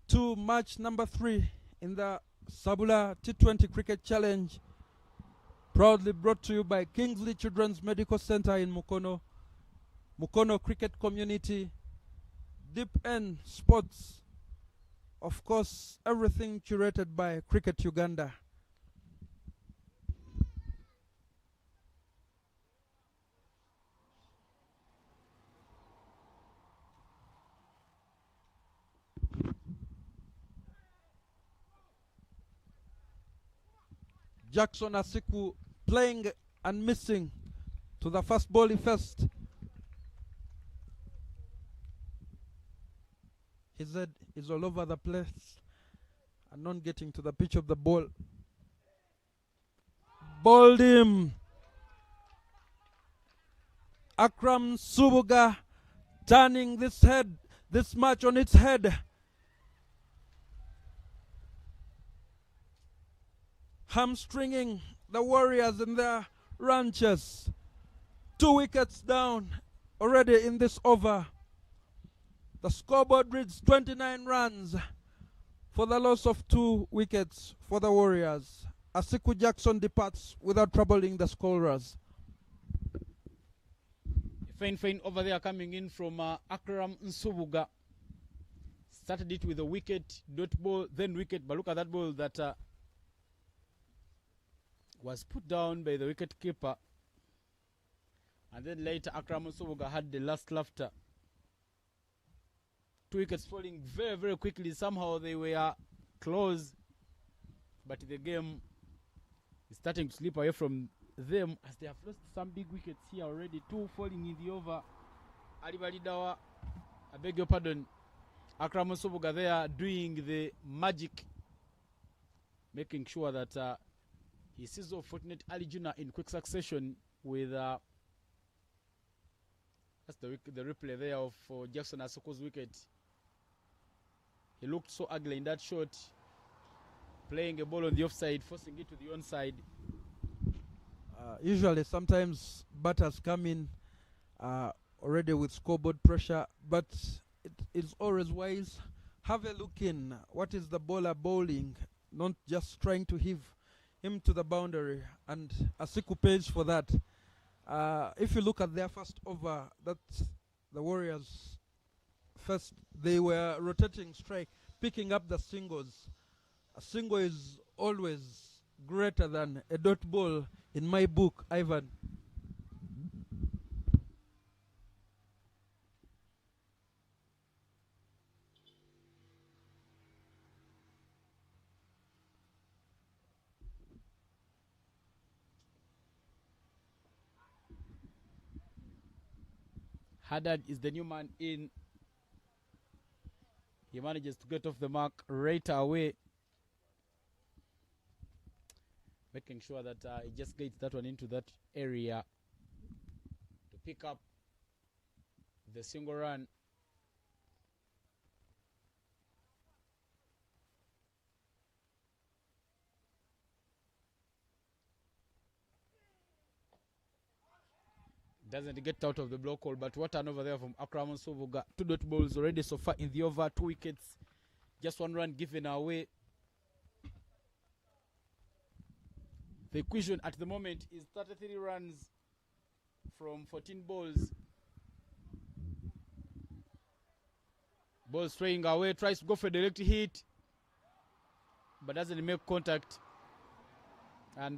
2, match number 3 in the SABULA T20 Cricket Challenge, proudly brought to you by Kingsley Children's Medical Center in Mukono, Mukono Cricket Community, Deep End Sports, of course, everything curated by Cricket Uganda. Jackson Asiku playing and missing to the first ball he faced. His head is all over the place and not getting to the pitch of the ball. Bowled him. Akram Subuga turning this match on its head. Hamstringing the Warriors in their ranches. 2 wickets down already in this over. The The scoreboard reads 29 runs for the loss of 2 wickets for the Warriors. Asiku Jackson departs without troubling the scorers.
Fine over there coming in from Akram Nsubuga. Started it with a wicket, dot ball, then wicket. But look at that ball that was put down by the wicket keeper. And then later Akram Nsubuga had the last laughter. 2 wickets falling very, very quickly. Somehow they were close. But the game is starting to slip away from them as they have lost some big wickets here already. 2 falling in the over. Ali Balidawa, I beg your pardon. Akram Nsubuga there doing the magic, making sure that he sees off Fortunate Ali Juna in quick succession with that's the replay there of Jackson Asuku's wicket. He looked so ugly in that shot, playing a ball on the offside, forcing it to the onside.
Usually, sometimes batters come in already with scoreboard pressure, but it is always wise. Have a look in. What is the bowler bowling? Not just trying to heave him to the boundary, and Asiku pays for that. If you look at their first over, that's the Warriors first, they were rotating strike, picking up the singles. A single is always greater than a dot ball in my book, Ivan.
Haddad is the new man in. He manages to get off the mark right away, making sure that he just gets that one into that area to pick up the single run. Doesn't get out of the block hole, but what an over there from Akram Nsubuga. 2 dot balls already so far in the over, 2 wickets, just 1 run given away. The equation at the moment is 33 runs from 14 balls. Ball straying away, tries to go for a direct hit, but doesn't make contact. And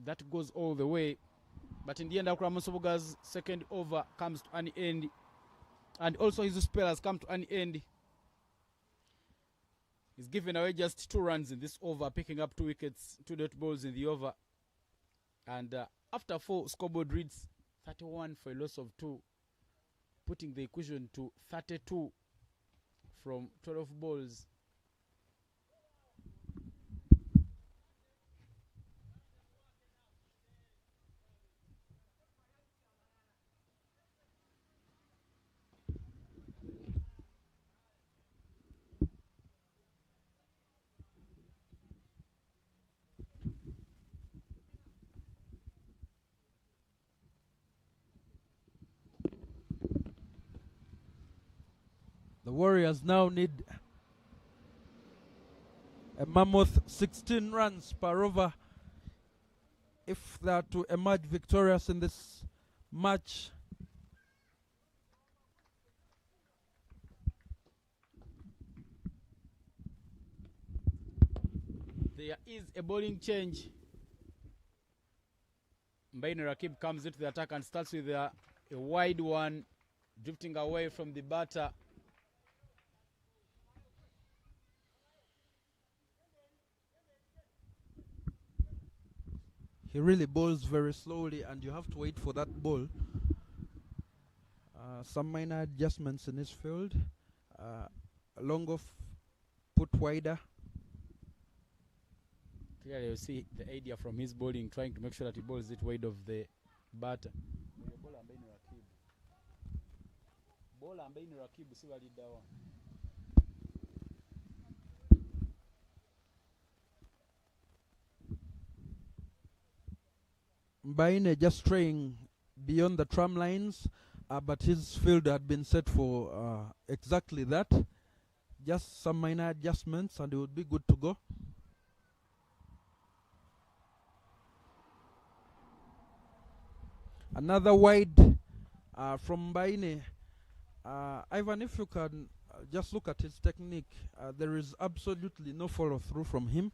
that goes all the way. But in the end, Akram Nsubuga's second over comes to an end. And also his spell has come to an end. He's given away just 2 runs in this over, picking up 2 wickets, 2 dot balls in the over. And after 4, scoreboard reads 31 for a loss of 2, putting the equation to 32 from 12 balls.
The Warriors now need a mammoth 16 runs per over if they are to emerge victorious in this match.
There is a bowling change. Mbaini Rakib comes into the attack and starts with a wide one, drifting away from the batter.
He really bowls very slowly, and you have to wait for that ball. Some minor adjustments in his field. Long off, put wider.
Clearly you see the idea from his bowling, trying to make sure that he bowls it wide of the batter.
Mbaine just straying beyond the tram lines, but his field had been set for exactly that. Just some minor adjustments and it would be good to go. Another wide from Mbaine. Ivan, if you can just look at his technique, there is absolutely no follow through from him.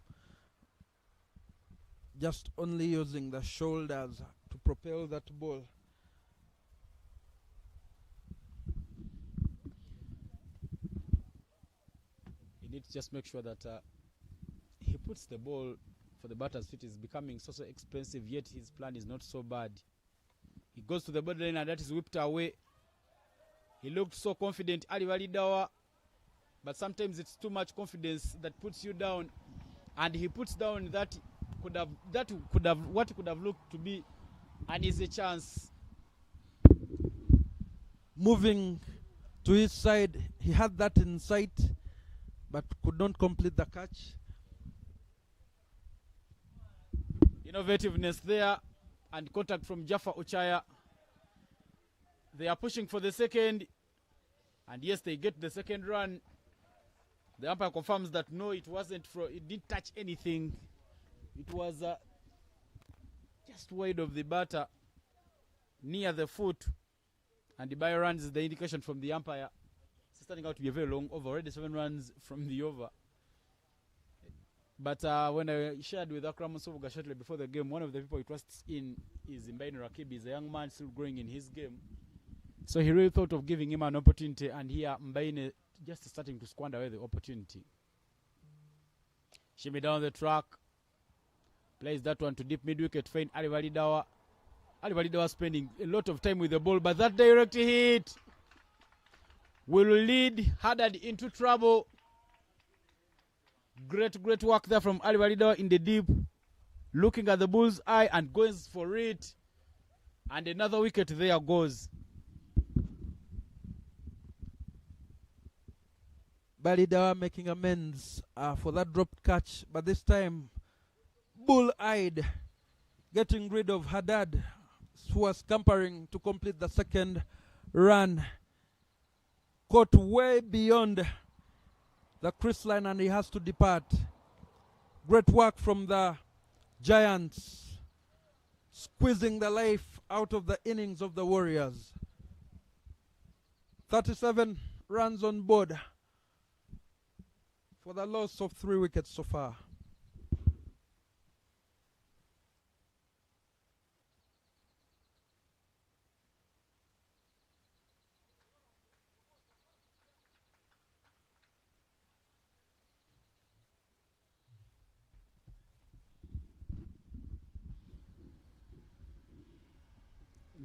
Just only using the shoulders to propel that ball.
You need to just make sure that he puts the ball for the batter's feet. Is becoming so expensive, yet his plan is not so bad. He goes to the borderline and that is whipped away. He looked so confident, Ali Walidawa, but sometimes it's too much confidence that puts you down, and he puts down what could have looked to be an easy chance.
Moving to his side, he had that in sight, but could not complete the catch.
Innovativeness there, and contact from Jaffa Ochaya. They are pushing for the second, and yes, they get the second run. The umpire confirms that no, it didn't touch anything. It was just wide of the batter, near the foot, and the by runs is the indication from the umpire. It's starting out to be a very long over, already 7 runs from the over. But when I shared with Akram Sovuga shortly before the game, one of the people he trusts in is Mbaine Rakibi. He's a young man still growing in his game. So he really thought of giving him an opportunity, and here Mbaine just starting to squander away the opportunity. Shimmy down the track. Plays that one to deep mid-wicket, feint Ali Walidawa. Ali Walidawa spending a lot of time with the ball, but that direct hit will lead Haddad into trouble. Great work there from Ali Walidawa in the deep, looking at the bull's eye and going for it. And another wicket there goes.
Walidawa making amends for that dropped catch, but this time bull-eyed, getting rid of Haddad, who was scampering to complete the second run. Caught way beyond the crease line and he has to depart. Great work from the Giants, squeezing the life out of the innings of the Warriors. 37 runs on board for the loss of 3 wickets so far.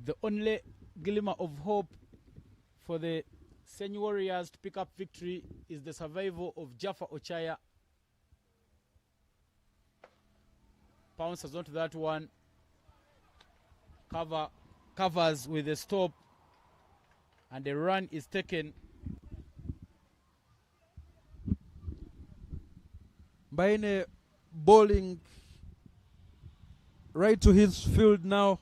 The only glimmer of hope for the Ssenyi Warriors to pick up victory is the survival of Jaffa Ochaya. Pounces onto that one. Covers with a stop. And the run is taken.
Mbaine bowling right to his field now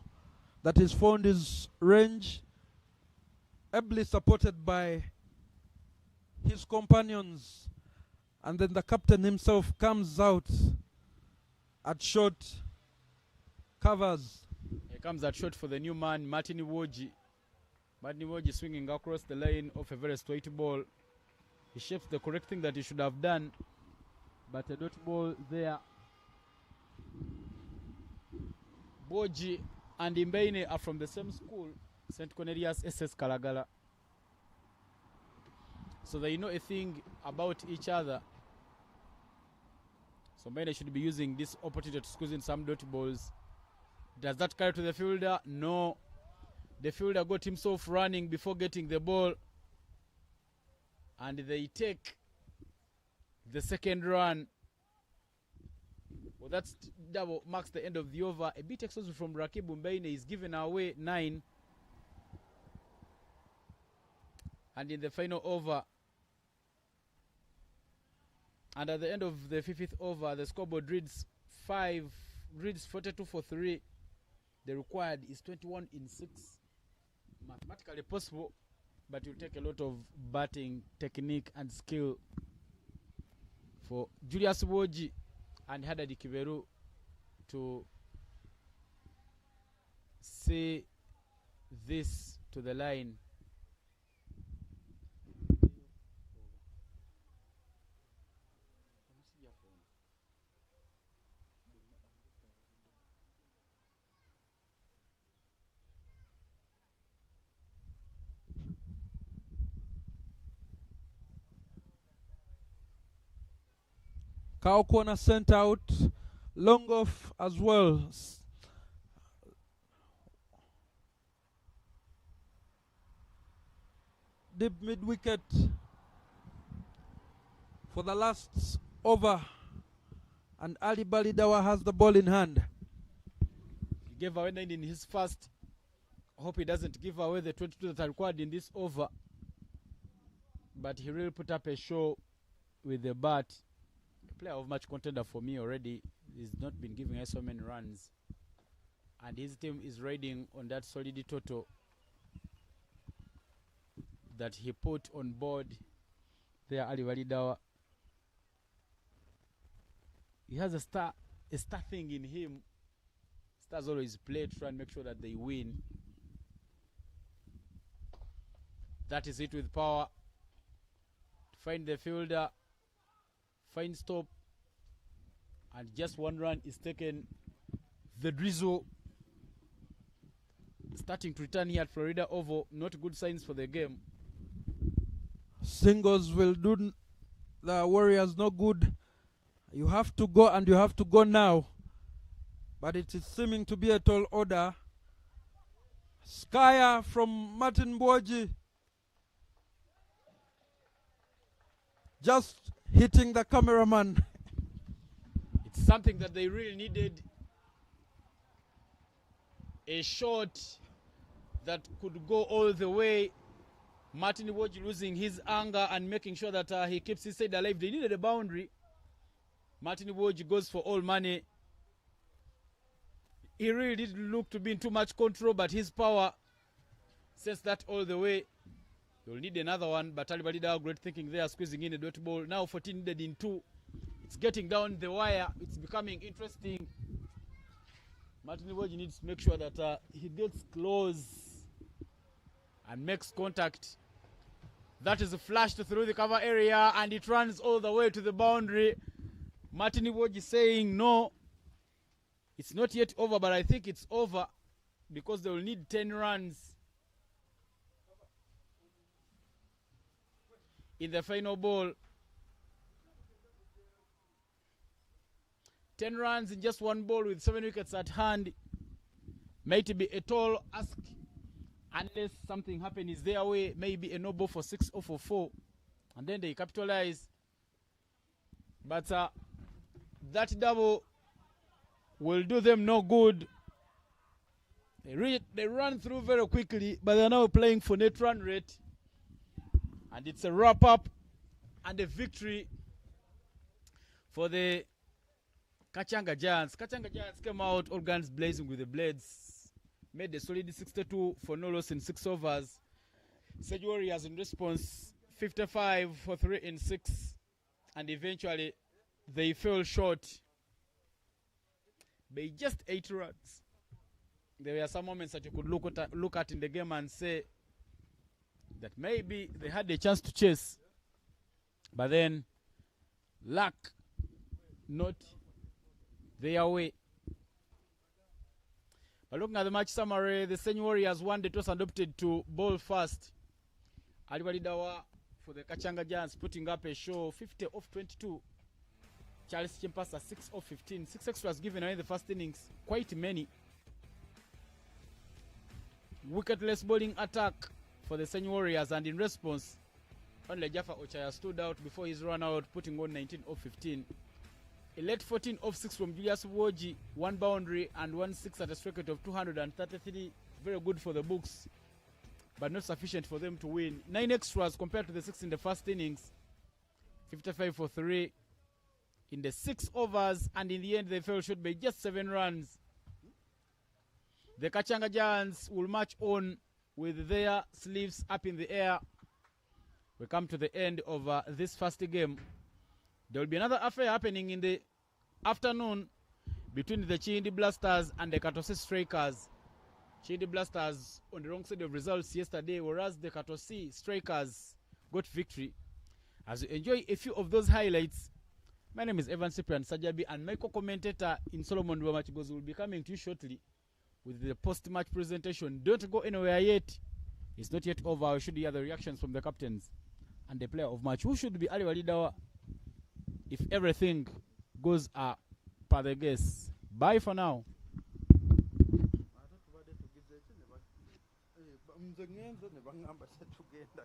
that he's found his range, ably supported by his companions, and then the captain himself comes out at short, covers.
Here comes that shot for the new man, Martin Iwoji. Martin Iwoji swinging across the line of a very straight ball. He shapes the correct thing that he should have done, but a dot ball there. Boji and Mbaine are from the same school, St. Cornelius SS Kalagala. So they know a thing about each other. So Mbaine should be using this opportunity to squeeze in some dot balls. Does that carry to the fielder? No. The fielder got himself running before getting the ball. And they take the second run. Well, that's double marks the end of the over. A bit exhausted from Rakibu Mbaine is given away 9. And in the final over, and at the end of the 5th over, the scoreboard reads 42 for 3. The required is 21 in 6. mathematically possible, but it will take a lot of batting technique and skill for Julius Woji and Hadadi Kiveru to see this to the line.
Cow corner sent out. Long off as well. Deep mid wicket for the last over. And Ali Balidawa has the ball in hand.
He gave away 9 in his first. I hope he doesn't give away the 22 that are required in this over. But he really put up a show with the bat. Player of match contender for me already. He's not been giving us so many runs, and his team is riding on that solid total that he put on board there. Ali Walidawa, he has a star thing in him. Stars always play to try and make sure that they win. That is it with power. Find the fielder, fine stop, and just one run is taken. The drizzle starting to return here at Florida Oval. Not good signs for the game.
Singles will do the Warriors no good. You have to go, and you have to go now. But it is seeming to be a tall order. Skyer from Martin Boji. Just hitting the cameraman.
It's something that they really needed. A shot that could go all the way. Martin Woj losing his anger and making sure that he keeps his side alive. They needed a boundary. Martin Woj goes for all money. He really didn't look to be in too much control, but his power sends that all the way. You'll need another one, but Ali Balida, great thinking there, squeezing in a dot ball. Now 14 needed in 2. It's getting down the wire. It's becoming interesting. Martin Woj needs to make sure that he gets close and makes contact. That is flashed through the cover area, and it runs all the way to the boundary. Martin Woj is saying no. It's not yet over, but I think it's over because they will need 10 runs in the final ball. 10 runs in just one ball with 7 wickets at hand might be a tall ask unless something happens their way. Maybe a no ball for 6 or for 4, and then they capitalize. But that double will do them no good. They run through very quickly, but they're now playing for net run rate. And it's a wrap-up and a victory for the Kachanga Giants. Kachanga Giants came out all guns blazing with the blades. Made a solid 62 for no loss in 6 overs. Ssenyi Warriors in response 55 for 3 in 6. And eventually they fell short by just 8 runs. There were some moments that you could look at in the game and say that maybe they had a chance to chase, but then luck not their way. But looking at the match summary, the Ssenyi Warriors won the toss and opted to bowl first. Ali Walidawa for the Kachanga Giants putting up a show, 50 off 22. Charles Chimpasa 6 off 15. 6 extras given away in the first innings, quite many. Wicketless bowling attack for the Ssenyi Warriors, and in response, only Jaffa Ochaya stood out before his run out, putting on 19 off 15. A late 14 off 6 from Julius Woji, 1 boundary and 1 6 at a strike rate of 233. Very good for the books, but not sufficient for them to win. 9 extras compared to the 6 in the first innings. 55 for 3 in the 6 overs, and in the end they fell short by just 7 runs. The Kachanga Giants will march on with their sleeves up in the air. We come to the end of this first game. There will be another affair happening in the afternoon between the Chindi Blasters and the Katosi Strikers. Chindi Blasters on the wrong side of results yesterday, whereas the Katosi Strikers got victory. As you enjoy a few of those highlights, my name is Evan Cyprian Sajabi, and my co-commentator in Solomon Wamachibos will be coming to you shortly with the post-match presentation. Don't go anywhere yet. It's not yet over. We should hear the reactions from the captains and the player of match, who should be Ali Walidawa if everything goes per the guess. Bye for now.
Mzengenzo nebangihamba sethu kuyenda